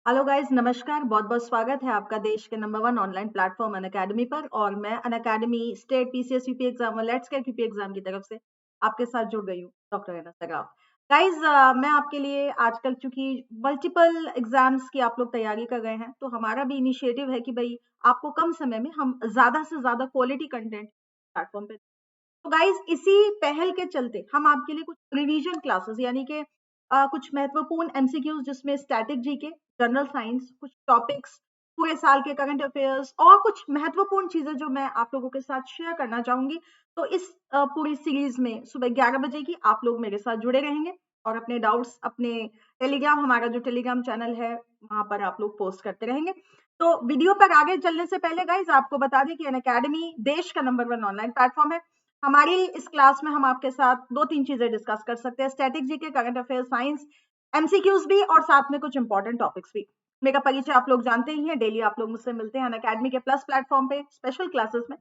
Hello guys, नमस्कार। बहुत बहुत स्वागत है आपका देश के नंबर 1 ऑनलाइन प्लेटफॉर्म अनअकैडमी पर। और मैं Unacademy state PCS UP exam और लेट्स गेट यूपी एग्जाम की तरफ से आपके साथ जुड़ गई हूँ, डॉक्टर एना सराफ। गाइस, मैं आपके लिए आजकल चूंकि मल्टीपल एग्जाम्स की आप लोग तैयारी कर रहे हैं, तो हमारा भी इनिशिएटिव है कि भाई आपको कम समय में हम ज्यादा से ज्यादा क्वालिटी कंटेंट प्लेटफॉर्म पे। तो गाइस, इसी पहल के चलते हम आपके लिए कुछ रिवीजन क्लासेस यानी कि कुछ महत्वपूर्ण एमसीक्यूज जिसमें स्टैटिक जीके, जनरल साइंस, कुछ टॉपिक्स, पूरे साल के करंट अफेयर्स और कुछ महत्वपूर्ण चीजें जो मैं आप लोगों के साथ शेयर करना चाहूंगी। तो इस पूरी सीरीज में सुबह 11 बजे की आप लोग मेरे साथ जुड़े रहेंगे और अपने डाउट्स अपने टेलीग्राम, हमारा जो टेलीग्राम चैनल है वहां पर आप लोग पोस्ट करते रहेंगे। तो वीडियो पर आगे चलने से पहले गाइज आपको बता दें कि अनअकैडमी देश का नंबर 1 ऑनलाइन प्लेटफॉर्म है। हमारी इस क्लास में हम आपके साथ दो तीन चीजें डिस्कस कर सकते हैं, static GK, current affair, science, MCQs भी और साथ में कुछ इंपॉर्टेंट टॉपिक्स भी। मेरा परिचय आप लोग जानते ही हैं, डेली आप लोग मुझसे मिलते हैं अनअकैडमी के प्लस प्लेटफॉर्म पे स्पेशल क्लासेस में।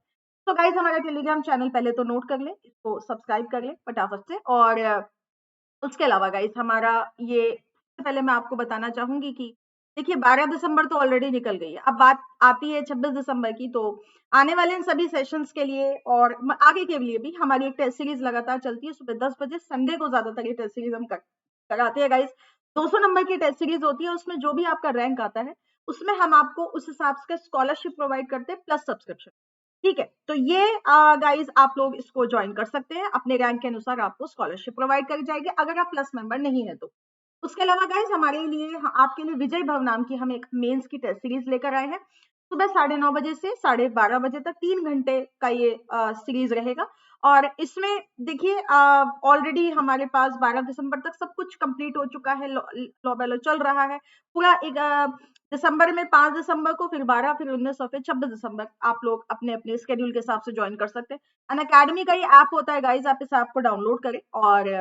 तो गाइज, हमारा टेलीग्राम चैनल पहले तो नोट कर ले, इसको सब्सक्राइब कर ले फटाफट से। और उसके अलावा गाइस हमारा ये, पहले मैं आपको बताना चाहूंगी कि देखिए 12 दिसंबर तो ऑलरेडी निकल गई है। अब बात आती है 26 दिसंबर की। तो आने वाले इन सभी सेशंस के लिए और आगे के लिए भी हमारी एक टेस्ट सीरीज लगातार चलती है सुबह 10 बजे। संडे को ज्यादातर ये टेस्ट सीरीज हम कराते हैं गाइस। 200 नंबर की टेस्ट सीरीज होती है, उसमें जो भी आपका रैंक आता है उसमें हम आपको उस हिसाब से स्कॉलरशिप प्रोवाइड करते हैं प्लस सब्सक्रिप्शन। ठीक है, तो ये गाइस आप लोग इसको ज्वाइन कर सकते हैं, अपने रैंक के अनुसार आपको स्कॉलरशिप प्रोवाइड करी जाएगी अगर आप प्लस मेंबर नहीं है तो। उसके अलावा गाइस हमारे लिए, आपके लिए विजय भव नाम की हम एक मेंस की टेस्ट सीरीज लेकर आए हैं। सुबह 9:30 बजे से 12:30 बजे तक 3 घंटे का ये सीरीज रहेगा। और इसमें देखिए ऑलरेडी हमारे पास 12 दिसंबर तक सब कुछ कंप्लीट हो चुका है, लॉ बैलो चल रहा है पूरा। एक दिसंबर में 5 दिसंबर को, फिर 12, फिर 19 और फिर 26 दिसंबर आप लोग अपने अपने स्केड्यूल के हिसाब से ज्वाइन कर सकते हैं। अनअकैडमी का ये ऐप होता है गाइज, आप इस ऐप को डाउनलोड करें और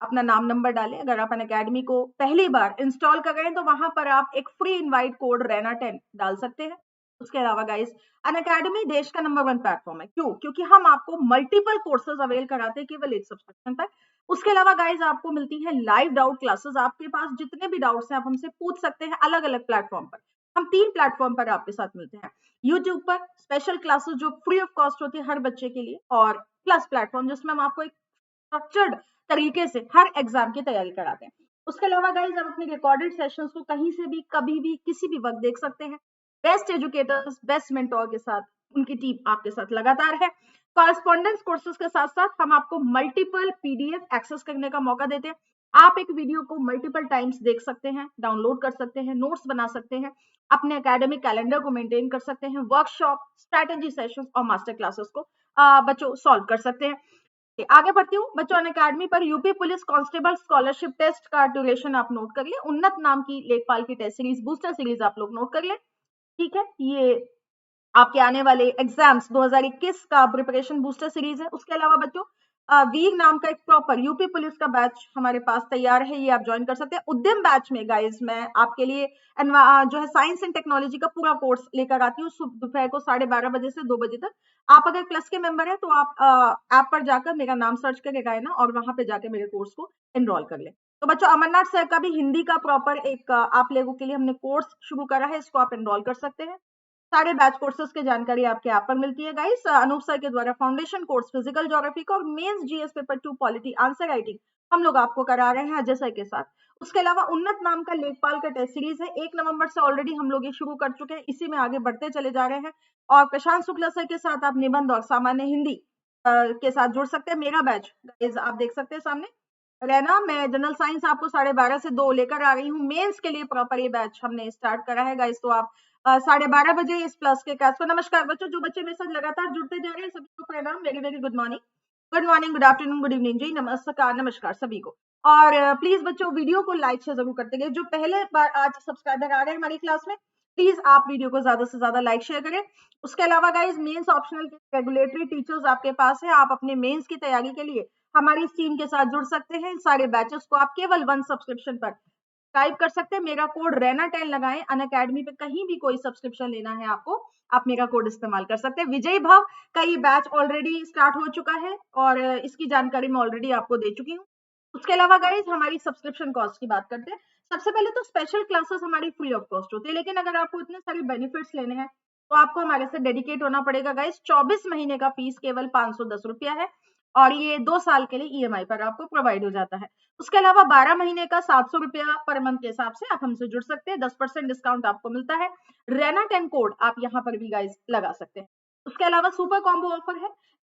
अपना नाम नंबर डालें। अगर आप अनअकैडमी को पहली बार इंस्टॉल कर रहे हैं तो वहां पर आप एक फ्री इनवाइट कोड RENA10 डाल सकते हैं। उसके अलावा गाइज अनअकैडमी देश का नंबर 1 प्लेटफॉर्म है। क्यों? क्योंकि हम आपको मल्टीपल कोर्सेज अवेल कराते हैं केवल एक सब्सक्रिप्शन पर। उसके अलावा गाइज आपको मिलती है लाइव डाउट क्लासेस। आपके पास जितने भी डाउट्स हैं आप हमसे पूछ सकते हैं अलग अलग प्लेटफॉर्म पर। हम 3 प्लेटफॉर्म पर आपके साथ मिलते हैं। यूट्यूब पर स्पेशल क्लासेस जो फ्री ऑफ कॉस्ट होती है हर बच्चे के लिए, और प्लस प्लेटफॉर्म जिसमें हम आपको एक स्ट्रक्चर्ड तरीके से हर एग्जाम की तैयारी कराते हैं। उसके अलावा गाइज आप अपने रिकॉर्डेड सेशंस को कहीं से भी कभी भी किसी भी वक्त देख सकते हैं। बेस्ट एजुकेटर्स, बेस्ट मेंटोर के साथ उनकी टीम आपके साथ लगातार है। कॉरेस्पॉन्डेंस कोर्सेज के साथ साथ हम आपको मल्टीपल पीडीएफ एक्सेस करने का मौका देते हैं। आप एक वीडियो को मल्टीपल टाइम्स देख सकते हैं, डाउनलोड कर सकते हैं, नोट्स बना सकते हैं, अपने एकेडमिक कैलेंडर को मेंटेन कर सकते हैं, वर्कशॉप, स्ट्रैटेजी सेशंस और मास्टर क्लासेस को बच्चों सॉल्व कर सकते हैं। आगे बढ़ती हूँ बच्चों। अनअकैडमी पर UP police constable scholarship test का ड्यूरेशन आप नोट कर लिए। उन्नत नाम की लेखपाल की टेस्ट सीरीज, बूस्टर सीरीज आप लोग नोट कर ले। ठीक है, ये आपके आने वाले एग्जाम्स 2021 का प्रिपरेशन बूस्टर सीरीज है। उसके अलावा बच्चों वीर नाम का एक प्रॉपर यूपी पुलिस का बैच हमारे पास तैयार है, ये आप ज्वाइन कर सकते हैं। उद्यम बैच में गाइज मैं आपके लिए जो है साइंस एंड टेक्नोलॉजी का पूरा कोर्स लेकर आती हूँ दोपहर को 12:30 बजे से 2 बजे तक। आप अगर प्लस के मेंबर है तो आप ऐप पर जाकर मेरा नाम सर्च करके गायना और वहां पे जाकर मेरे कोर्स को एनरोल कर ले। तो बच्चों अमरनाथ सर का भी हिंदी का प्रॉपर एक आप लोगों के लिए हमने कोर्स शुरू करा है, इसको आप एनरोल कर सकते हैं। सारे बैच कोर्सेज की जानकारी आपके ऐप पर मिलती है गाइस। अनूप सर के द्वारा फाउंडेशन कोर्स फिजिकल ज्योग्राफी का और mains GS paper 2 polity answer writing हम लोग आपको करा रहे हैं अजय सर के साथ। उसके अलावा उन्नत नाम का लेखपाल का टेस्ट सीरीज है, 1 नवंबर से ऑलरेडी हम लोग ये शुरू कर चुके हैं, इसी में आगे बढ़ते चले जा रहे हैं। और प्रशांत शुक्ला सर के साथ आप निबंध और सामान्य हिंदी के साथ जुड़ सकते हैं। मेरा बैच गाइस आप देख सकते हैं सामने रहना। मैं जनरल साइंस आपको 12:30 से 2 लेकर आ रही हूँ। मेंस के लिए प्रॉपर ये बैच हमने स्टार्ट करा है गाइस, तो आप 12:30 बजे इस प्लस के क्लास को। नमस्कार बच्चों, जो बच्चे मेरे साथ लगातार जुड़ते जा रहे हैं सभी को प्रणाम, very very good morning, good morning, good afternoon, good evening जी, नमस्कार नमस्कार सभी को। और प्लीज बच्चों वीडियो को लाइक से जरूर करते गए। जो पहले बार आज सब्सक्राइबर आ रहे हैं हमारी क्लास में, प्लीज आप वीडियो को ज्यादा से ज्यादा लाइक शेयर करें। उसके अलावा गाइज मेंस ऑप्शनल के रेगुलेटरी टीचर्स आपके पास है, आप अपने मेंस की तैयारी के लिए हमारी इस टीम के साथ जुड़ सकते हैं। सारे बैचेस को आप केवल 1 सब्सक्रिप्शन पर टाइप कर सकते हैं। मेरा कोड RENA10 लगाएं। अनअकैडमी पे कहीं भी कोई सब्सक्रिप्शन लेना है आपको, आप मेरा कोड इस्तेमाल कर सकते हैं। विजय भव का ये बैच ऑलरेडी स्टार्ट हो चुका है और इसकी जानकारी मैं ऑलरेडी आपको दे चुकी हूँ। उसके अलावा गाइज हमारी सब्सक्रिप्शन कॉस्ट की बात करते हैं। सबसे पहले तो स्पेशल क्लासेस हमारी फ्री ऑफ कॉस्ट होती है, लेकिन अगर आपको इतने सारे बेनिफिट्स लेने हैं तो आपको हमारे से डेडिकेट होना पड़ेगा गाइस। 24 महीने का फीस केवल 510 रुपया है और ये 2 साल के लिए ईएमआई पर आपको प्रोवाइड हो जाता है। उसके अलावा 12 महीने का 700 रुपया पर मंथ के हिसाब से आप हमसे जुड़ सकते हैं। 10% डिस्काउंट आपको मिलता है। रेना 10 कोड आप यहाँ पर भी गाइस लगा सकते हैं। उसके अलावा सुपर कॉम्बो ऑफर है,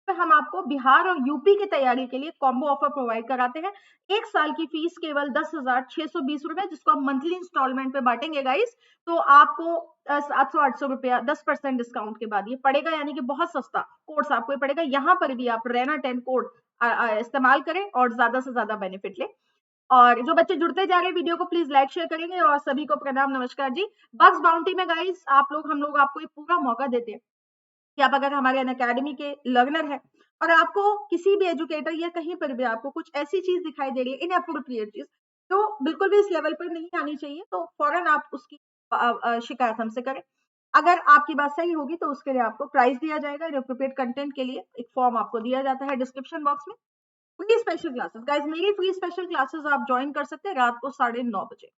हम आपको बिहार और यूपी की तैयारी के लिए कॉम्बो ऑफर प्रोवाइड कराते हैं। 1 साल की फीस केवल 10,620 रुपए, जिसको आप मंथली इंस्टॉलमेंट पे बांटेंगे गाइस, तो आपको 700-800 रुपया 10% डिस्काउंट के बाद ये पड़ेगा, यानी कि बहुत सस्ता कोर्स आपको ये पड़ेगा। यहाँ पर भी आप रेना 10 कोड इस्तेमाल करें और ज्यादा से ज्यादा बेनिफिट लें। और जो बच्चे जुड़ते जा रहे हैं वीडियो को प्लीज लाइक शेयर करेंगे। और सभी को प्रणाम, नमस्कार जी। बग्स बाउंटी में गाइस हम लोग आपको एक पूरा मौका देते हैं कि आप अगर हमारे अनअकैडमी के लर्नर हैं और आपको किसी भी एजुकेटर या कहीं पर भी आपको कुछ ऐसी चीज दिखाई दे रही है, इनएप्रोप्रिएट चीज, तो बिल्कुल भी इस लेवल पर नहीं आनी चाहिए, तो फौरन आप उसकी शिकायत हमसे करें। अगर आपकी बात सही होगी तो उसके लिए आपको प्राइज दिया जाएगा। इनएप्रोप्रिएट कंटेंट के लिए एक फॉर्म आपको दिया जाता है डिस्क्रिप्शन बॉक्स में। फ्री स्पेशल क्लासेस गाइस, मेरी फ्री स्पेशल क्लासेस आप ज्वाइन कर सकते हैं रात को 9:30 बजे।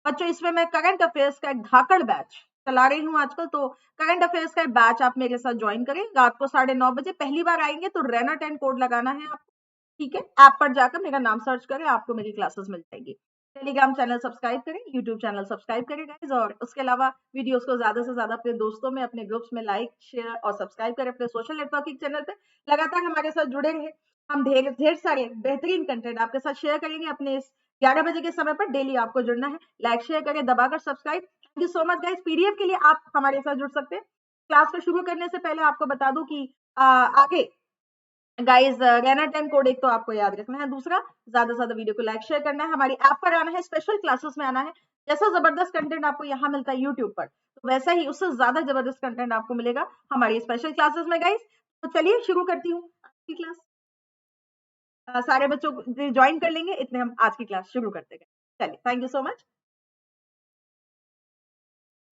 बच्चों, इसमें मैं करंट अफेयर्स का एक धाकड़ बैच चला रही हूँ आजकल, तो करंट अफेयर्स का बैच आप मेरे साथ ज्वाइन करें रात को 9:30 बजे। पहली बार आएंगे तो रेना 10 कोड लगाना है आपको, ठीक है? ऐप पर जाकर मेरा नाम सर्च करें, आपको मेरी क्लासेस मिल जाएगी। टेलीग्राम चैनल सब्सक्राइब करें, यूट्यूब चैनल सब्सक्राइब करें गाइस, और उसके अलावा वीडियोस को ज्यादा से ज्यादा अपने दोस्तों में, अपने ग्रुप्स में लाइक शेयर और सब्सक्राइब करें। अपने सोशल नेटवर्किंग चैनल पे लगातार हमारे साथ जुड़े रहे। हम ढेर ढेर सारे बेहतरीन कंटेंट आपके साथ शेयर करेंगे। अपने इस 11 बजे के समय पर डेली आपको जुड़ना है। लाइक शेयर करें, दबाकर subscribe. Thank you so much guys. PDF के लिए आप हमारे साथ जुड़ सकते हैं। क्लास को शुरू करने से पहले आपको बता दूं कि आगे गाइस रेना 10 कोड एक तो आपको याद रखना है, दूसरा ज्यादा से ज्यादा वीडियो को लाइक शेयर करना है, हमारी ऐप पर आना है, स्पेशल क्लासेस में आना है। जैसा जबरदस्त कंटेंट आपको यहाँ मिलता है यूट्यूब पर, तो वैसा ही उससे ज्यादा जबरदस्त कंटेंट आपको मिलेगा हमारी स्पेशल क्लासेस में गाइस। तो चलिए शुरू करती हूँ आज की क्लास। सारे बच्चों ज्वाइन कर लेंगे, इतने हम आज की क्लास शुरू करते हैं। चलिए, थैंक यू सो मच।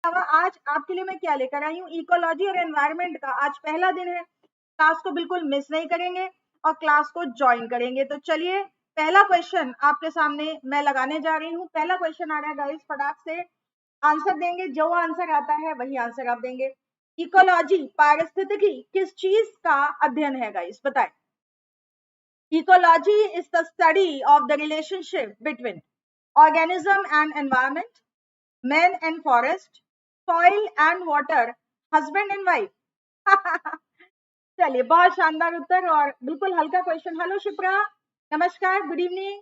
आज आपके लिए मैं क्या लेकर आई हूँ, इकोलॉजी और एनवायरमेंट का आज पहला दिन है। क्लास को बिल्कुल मिस नहीं करेंगे और क्लास को ज्वाइन करेंगे। तो चलिए, पहला क्वेश्चन आपके सामने मैं लगाने जा रही हूँ। पहला क्वेश्चन आ रहा है गाइस, फटाक से आंसर देंगे। जो आंसर आता है वही आंसर आप देंगे। इकोलॉजी, पारिस्थितिकी किस चीज का अध्ययन है गाइस, बताएं। Ecology is the study of the relationship between organism and environment, men and forest, soil and water, husband and wife। चलिए, बहुत शानदार उत्तर और बिल्कुल हल्का क्वेश्चन। हेलो शिप्रा, नमस्कार, good evening,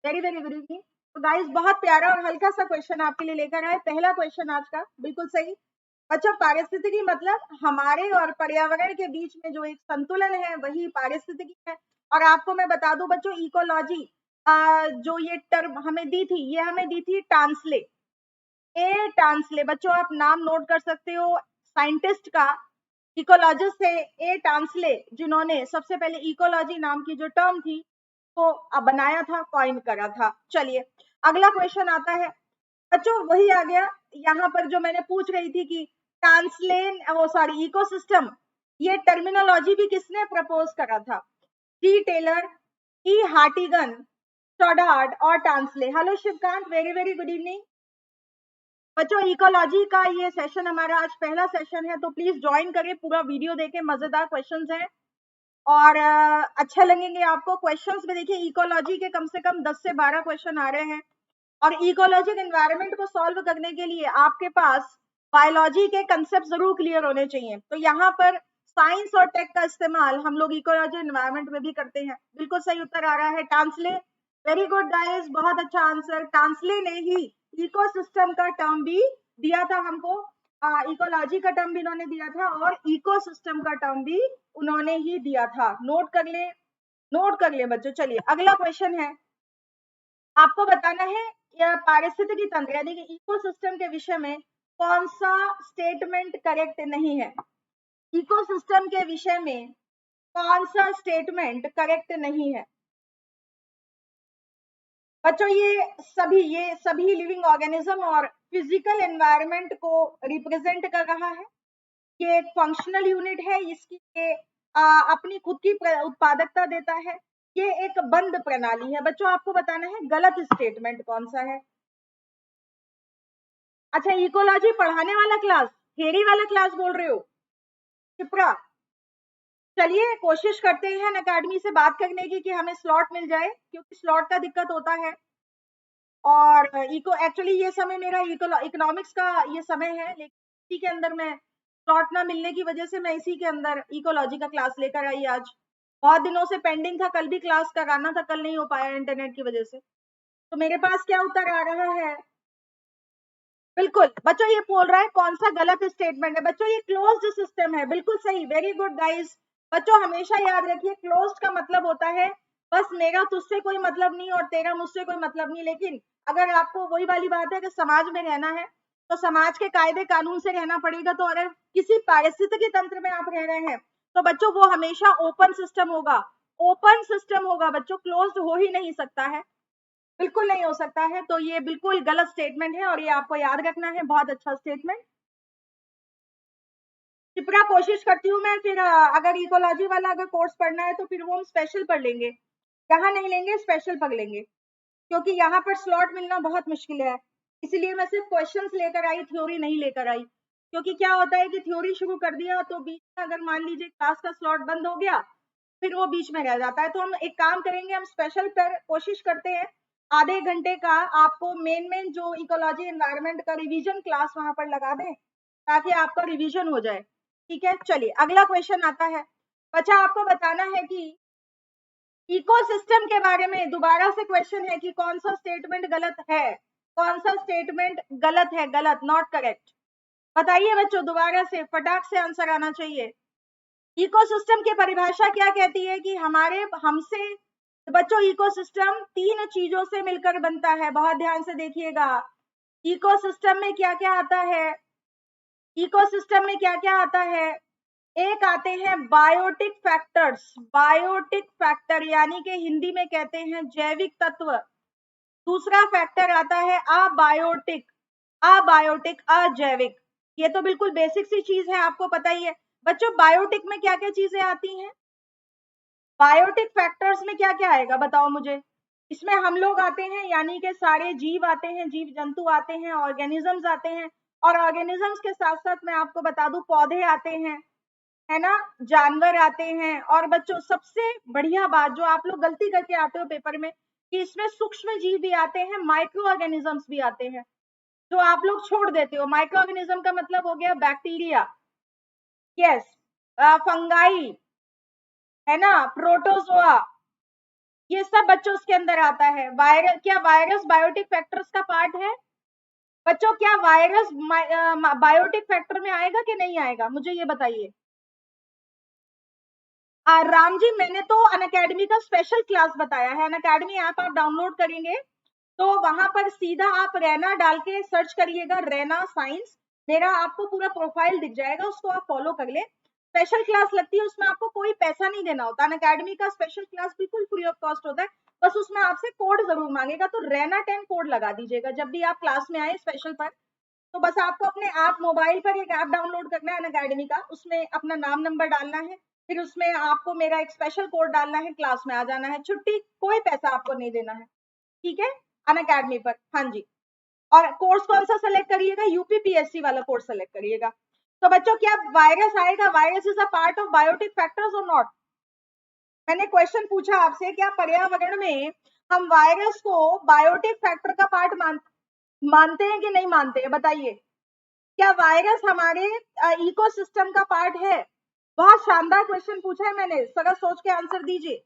very very good evening. तो गाइस, बहुत प्यारा और हल्का सा क्वेश्चन आपके लिए लेकर आए। पहला क्वेश्चन आज का बिल्कुल सही। अच्छा, पारिस्थितिकी मतलब हमारे और पर्यावरण के बीच में जो एक संतुलन है वही पारिस्थितिकी है। और आपको मैं बता दूं बच्चों, इकोलॉजी जो ये टर्म हमें दी थी, ये हमें दी थी टांसले। ए टांसले, बच्चों आप नाम नोट कर सकते हो साइंटिस्ट का, इकोलॉजिस्ट है ए टांसले, जिन्होंने सबसे पहले इकोलॉजी नाम की जो टर्म थी को बनाया था, कॉइन करा था। चलिए, अगला क्वेश्चन आता है बच्चों, वही आ गया यहाँ पर जो मैंने पूछ रही थी कि ट्रांसलेन वो सॉरी इकोसिस्टम, ये टर्मिनोलॉजी भी किसने प्रपोज करा था? टी टेलर, ई हार्टिगन, स्टोडार्ड और Tansley. Hello Shivkant, very very good evening. बच्चों, इकोलॉजी का ये सेशन हमारा आज पहला सेशन है, तो प्लीज ज्वाइन करें, पूरा वीडियो देखें, मजेदार क्वेश्चंस हैं और अच्छा लगेंगे आपको। क्वेश्चंस में देखिए, इकोलॉजी के कम से कम 10 से 12 क्वेश्चन आ रहे हैं और इकोलॉजिक एनवायरनमेंट को सॉल्व करने के लिए आपके पास बायोलॉजी के कंसेप्ट जरूर क्लियर होने चाहिए। तो यहाँ पर साइंस और टेक का इस्तेमाल हम लोग इकोलॉजी एनवायरनमेंट में भी करते हैं। बिल्कुल सही उत्तर आ रहा है टांसले, वेरी गुड गाइस, बहुत अच्छा आंसर। टांसले ने ही इकोसिस्टम का टर्म भी दिया था हमको, इकोलॉजी का टर्म भी इन्होंने दिया था और इकोसिस्टम का टर्म भी उन्होंने ही दिया था। नोट कर ले, नोट कर ले बच्चों। चलिए, अगला क्वेश्चन है, आपको बताना है पारिस्थितिकी तंत्र यानी कि इकोसिस्टम के विषय में कौन सा स्टेटमेंट करेक्ट नहीं है। इकोसिस्टम के विषय में कौन सा स्टेटमेंट करेक्ट नहीं है बच्चों? ये सभी लिविंग ऑर्गेनिज्म और फिजिकल एनवायरनमेंट को रिप्रेजेंट कर रहा है। ये एक फंक्शनल यूनिट है, इसकी ये अपनी खुद की उत्पादकता देता है। ये एक बंद प्रणाली है। बच्चों, आपको बताना है गलत स्टेटमेंट कौन सा है। अच्छा, इकोलॉजी पढ़ाने वाला क्लास, थ्योरी वाला क्लास बोल रहे हो शिप्रा? चलिए कोशिश करते हैं अनअकैडमी से बात करने की कि हमें स्लॉट मिल जाए, क्योंकि स्लॉट का दिक्कत होता है। और इको एक्चुअली ये समय मेरा इकोनॉमिक्स का ये समय है, लेकिन इसी के अंदर मैं स्लॉट ना मिलने की वजह से मैं इसी के अंदर इकोलॉजी का क्लास लेकर आई आज। बहुत दिनों से पेंडिंग था, कल भी क्लास कराना था, कल नहीं हो पाया इंटरनेट की वजह से। तो मेरे पास क्या उत्तर आ रहा है? बिल्कुल बच्चों, ये बोल रहा है कौन सा गलत स्टेटमेंट है। बच्चों ये क्लोज्ड सिस्टम है, बिल्कुल सही, वेरी गुड गाइस। बच्चों हमेशा याद रखिए, क्लोज्ड का मतलब होता है बस मेरा तुझसे कोई मतलब नहीं और तेरा मुझसे कोई मतलब नहीं। लेकिन अगर आपको वही वाली बात है कि समाज में रहना है तो समाज के कायदे कानून से रहना पड़ेगा। तो अगर किसी पारिस्थितिकी तंत्र में आप रह रहे हैं तो बच्चों वो हमेशा ओपन सिस्टम होगा, ओपन सिस्टम होगा बच्चों, क्लोज्ड हो ही नहीं सकता है, बिल्कुल नहीं हो सकता है। तो ये बिल्कुल गलत स्टेटमेंट है और ये आपको याद रखना है। बहुत अच्छा स्टेटमेंट शिप्रा, कोशिश करती हूँ मैं फिर अगर इकोलॉजी वाला अगर कोर्स पढ़ना है तो फिर वो हम स्पेशल पढ़ लेंगे, यहाँ नहीं लेंगे, स्पेशल पढ़ लेंगे, क्योंकि यहाँ पर स्लॉट मिलना बहुत मुश्किल है। इसीलिए मैं सिर्फ क्वेश्चंस लेकर आई, थ्योरी नहीं लेकर आई। क्योंकि क्या होता है कि थ्योरी शुरू कर दिया तो बीच में अगर मान लीजिए क्लास का स्लॉट बंद हो गया फिर वो बीच में रह जाता है। तो हम एक काम करेंगे, हम स्पेशल पर कोशिश करते हैं आधे घंटे का आपको मेन जो इकोलॉजी एनवायरनमेंट का रिवीजन क्लास वहां पर लगा दें ताकि आपका रिवीजन हो जाए। ठीक है, चलिए अगला क्वेश्चन आता है। बच्चा आपको बताना है कि इकोसिस्टम के बारे में दोबारा से क्वेश्चन है कि कौन सा स्टेटमेंट गलत है, कौन सा स्टेटमेंट गलत है, गलत, नॉट करेक्ट। बताइए बच्चों, दोबारा से फटाक से आंसर आना चाहिए। इकोसिस्टम की परिभाषा क्या कहती है कि हमारे हमसे बच्चों इकोसिस्टम तीन चीजों से मिलकर बनता है, बहुत ध्यान से देखिएगा। इकोसिस्टम में क्या क्या आता है, इकोसिस्टम में क्या क्या आता है? एक आते हैं बायोटिक फैक्टर्स, बायोटिक फैक्टर यानी कि हिंदी में कहते हैं जैविक तत्व। दूसरा फैक्टर आता है अबायोटिक, अबायोटिक अजैविक। ये तो बिल्कुल बेसिक सी चीज है, आपको पता ही है। बच्चों बायोटिक में क्या क्या चीजें आती हैं? बायोटिक फैक्टर्स में क्या क्या आएगा बताओ मुझे। इसमें हम लोग आते हैं, यानी कि सारे जीव आते हैं, जीव जंतु आते हैं, ऑर्गेनिजम्स आते हैं। और ऑर्गेनिजम्स के साथ साथ मैं आपको बता दूं पौधे आते हैं, है ना, जानवर आते हैं। और बच्चों सबसे बढ़िया बात जो आप लोग गलती करके आते हो पेपर में कि इसमें सूक्ष्म जीव भी आते हैं, माइक्रो ऑर्गेनिजम्स भी आते हैं, जो आप लोग छोड़ देते हो। माइक्रो ऑर्गेनिज्म का मतलब हो गया बैक्टीरिया, यस, फंगाई, है ना, प्रोटोजोआ, ये सब बच्चों उसके अंदर आता है। वायरस, क्या वायरस बायोटिक फैक्टर्स का पार्ट है? बच्चों क्या वायरस बायोटिक फैक्टर में आएगा कि नहीं आएगा, मुझे ये बताइए। राम जी, मैंने तो अनअकैडमी का स्पेशल क्लास बताया है। अनअकैडमी ऐप आप डाउनलोड करेंगे तो वहां पर सीधा आप रैना डाल के सर्च करिएगा, रैना साइंस, मेरा आपको पूरा प्रोफाइल दिख जाएगा, उसको आप फॉलो कर ले। स्पेशल क्लास लगती है, उसमें आपको कोई पैसा नहीं देना होता। अनअकैडमी का स्पेशल क्लास बिल्कुल फ्री ऑफ कॉस्ट होता है, बस उसमें आपसे कोड जरूर मांगेगा, तो रैना 10 कोड लगा दीजिएगा जब भी आप क्लास में आए स्पेशल पर। तो बस आपको अपने आप मोबाइल पर एक ऐप डाउनलोड करना है अनअकैडमी का, उसमें अपना नाम नंबर डालना है, फिर उसमें आपको मेरा एक स्पेशल कोड डालना है, क्लास में आ जाना है, छुट्टी, कोई पैसा आपको नहीं देना है। ठीक है, अनअकैडमी पर, हाँ जी। और कोर्स कौन सा सेलेक्ट करिएगा? यूपीपीएससी वाला कोर्स सेलेक्ट करिएगा। तो बच्चों क्या वायरस आएगा? Virus is a part of biotic factors और नॉट? मैंने क्वेश्चन पूछा आपसे, क्या पर्यावरण में हम वायरस को बायोटिक फैक्टर का पार्ट मानते हैं कि नहीं मानते हैं, बताइए। क्या वायरस हमारे इकोसिस्टम का पार्ट है? बहुत शानदार क्वेश्चन पूछा है मैंने, जरा सोच के आंसर दीजिए।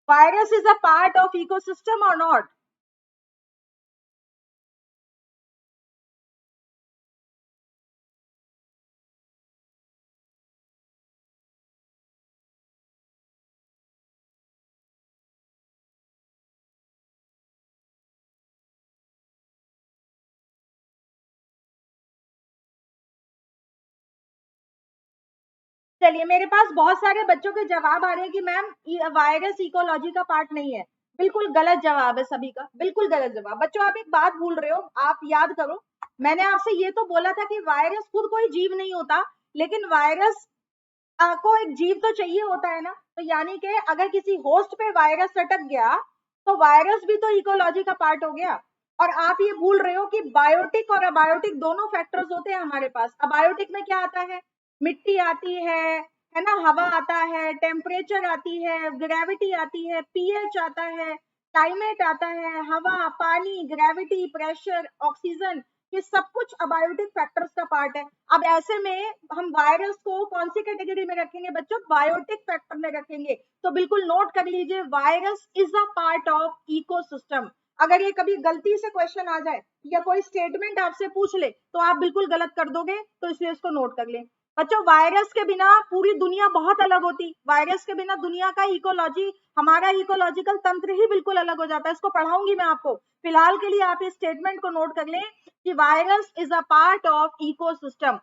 Virus is a part of ecosystem और नॉट? चलिए, मेरे पास बहुत सारे बच्चों के जवाब आ रहे हैं कि मैम वायरस इकोलॉजी का पार्ट नहीं है। बिल्कुल गलत जवाब है सभी का, बिल्कुल गलत जवाब। बच्चों आप एक बात भूल रहे हो, आप याद करो, मैंने आपसे ये तो बोला था कि वायरस खुद कोई जीव नहीं होता, लेकिन वायरस को एक जीव तो चाहिए होता है ना। तो यानी कि अगर किसी होस्ट पे वायरस अटक गया तो वायरस भी तो इकोलॉजी का पार्ट हो गया। और आप ये भूल रहे हो कि बायोटिक और अबायोटिक दोनों फैक्टर्स होते हैं हमारे पास। अबायोटिक में क्या आता है? मिट्टी आती है ना, हवा आता है, टेम्परेचर आती है, ग्रेविटी आती है, पीएच आता है, क्लाइमेट आता है, हवा, पानी, ग्रेविटी, प्रेशर, ऑक्सीजन, ये सब कुछ अबायोटिक फैक्टर्स का पार्ट है। अब ऐसे में हम वायरस को कौन सी कैटेगरी में रखेंगे बच्चों? बायोटिक फैक्टर में रखेंगे। तो बिल्कुल नोट कर लीजिए, virus is a part of ecosystem. अगर ये कभी गलती से क्वेश्चन आ जाए या कोई स्टेटमेंट आपसे पूछ ले तो आप बिल्कुल गलत कर दोगे, तो इसलिए इसको नोट कर लें। बच्चों, वायरस के बिना पूरी दुनिया बहुत अलग होती। वायरस के बिना दुनिया का इकोलॉजी, हमारा इकोलॉजिकल तंत्र ही बिल्कुल अलग हो जाता है। इसको पढ़ाऊंगी मैं आपको। फिलहाल के लिए आप इस स्टेटमेंट को नोट कर लें कि virus is a part of ecosystem.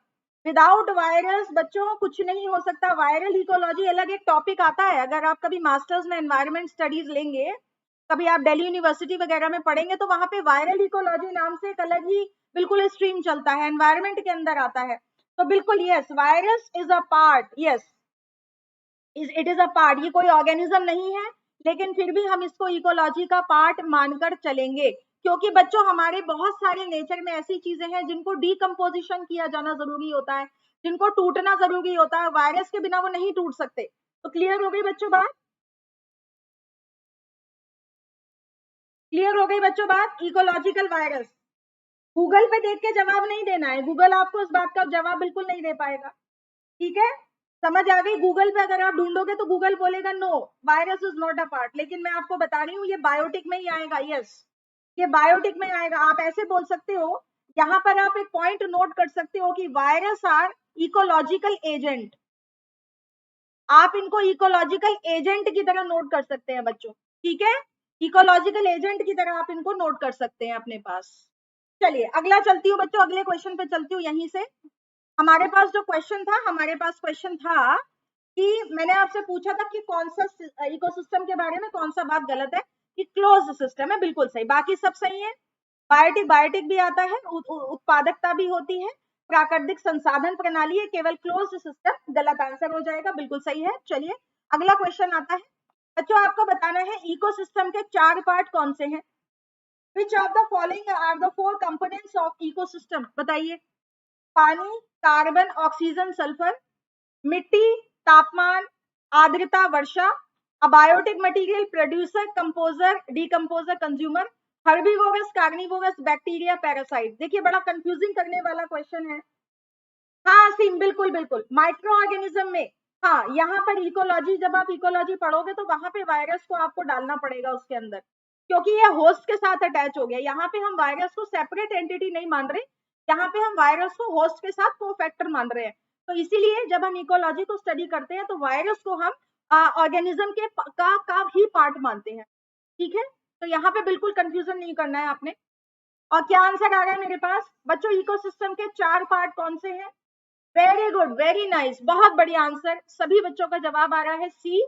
Without virus बच्चों कुछ नहीं हो सकता। वायरल इकोलॉजी अलग एक टॉपिक आता है। अगर आप कभी मास्टर्स में एनवायरमेंट स्टडीज लेंगे, कभी आप दिल्ली यूनिवर्सिटी वगैरह में पढ़ेंगे, तो वहां पे वायरल इकोलॉजी नाम से एक अलग ही बिल्कुल स्ट्रीम चलता है, एनवायरमेंट के अंदर आता है। तो बिल्कुल yes, virus is a part, yes it is a part. ये कोई ऑर्गेनिज्म नहीं है, लेकिन फिर भी हम इसको इकोलॉजी का पार्ट मानकर चलेंगे, क्योंकि बच्चों हमारे बहुत सारे नेचर में ऐसी चीजें हैं जिनको डीकम्पोजिशन किया जाना जरूरी होता है, जिनको टूटना जरूरी होता है। वायरस के बिना वो नहीं टूट सकते। तो क्लियर हो गई बच्चों बात? क्लियर हो गई बच्चों बात? Ecological virus. गूगल पे देख के जवाब नहीं देना है, गूगल आपको इस बात का जवाब बिल्कुल नहीं दे पाएगा। ठीक है, समझ आ गई? गूगल पे अगर आप ढूंढोगे तो गूगल बोलेगा no, virus is not a part. लेकिन मैं आपको बता रही हूँ ये बायोटिक में ही आएगा। यस, ये बायोटिक में आएगा। आप ऐसे बोल सकते हो, यहाँ पर आप एक पॉइंट नोट कर सकते हो कि वायरस आर इकोलॉजिकल एजेंट। आप इनको इकोलॉजिकल एजेंट की तरह नोट कर सकते हैं बच्चों। ठीक है, इकोलॉजिकल एजेंट की तरह आप इनको नोट कर सकते हैं अपने पास। चलिए अगला चलती हूँ बच्चों, अगले क्वेश्चन पे चलती हूँ। यहीं से हमारे पास जो क्वेश्चन था, हमारे पास क्वेश्चन था कि मैंने आपसे पूछा था कि कौन सा इकोसिस्टम के बारे में कौन सा बात गलत है, कि क्लोज सिस्टम है। बिल्कुल सही, बाकी सब सही है। बायोटिक बायोटिक भी आता है, उत्पादकता भी होती है, प्राकृतिक संसाधन प्रणाली है, केवल क्लोज सिस्टम गलत आंसर हो जाएगा। बिल्कुल सही है। चलिए अगला क्वेश्चन आता है बच्चों, आपको बताना है इकोसिस्टम के 4 पार्ट कौन से हैं। Which of the following are the 4 components of ecosystem? बताइए। पानी, कार्बन, ऑक्सीजन, सल्फर, मिट्टी, तापमान, आर्द्रता, वर्षा, abiotic material, producer, composer, decomposer, consumer, herbivorous, carnivorous, bacteria, parasite. देखिए बड़ा कंफ्यूजिंग करने वाला क्वेश्चन है। हाँ सीम, बिल्कुल बिल्कुल, माइक्रो ऑर्गेनिज्म में। हाँ, यहाँ पर इकोलॉजी, जब आप इकोलॉजी पढ़ोगे तो वहां पे वायरस को आपको डालना पड़ेगा उसके अंदर, क्योंकि ये होस्ट के साथ अटैच हो गया। यहाँ पे हम वायरस को सेपरेट एंटिटी नहीं मान रहे, यहाँ पे हम वायरस को होस्ट के साथ को फैक्टर मान रहे हैं। तो इसीलिए जब हम इकोलॉजी को स्टडी करते हैं तो वायरस को हम ऑर्गेनिज्म के का ही पार्ट मानते हैं। ठीक है, तो यहाँ पे बिल्कुल कंफ्यूजन नहीं करना है आपने। और क्या आंसर आ रहा है मेरे पास बच्चों? इकोसिस्टम के 4 पार्ट कौन से हैं? वेरी गुड, वेरी नाइस, बहुत बढ़िया आंसर। सभी बच्चों का जवाब आ रहा है सी,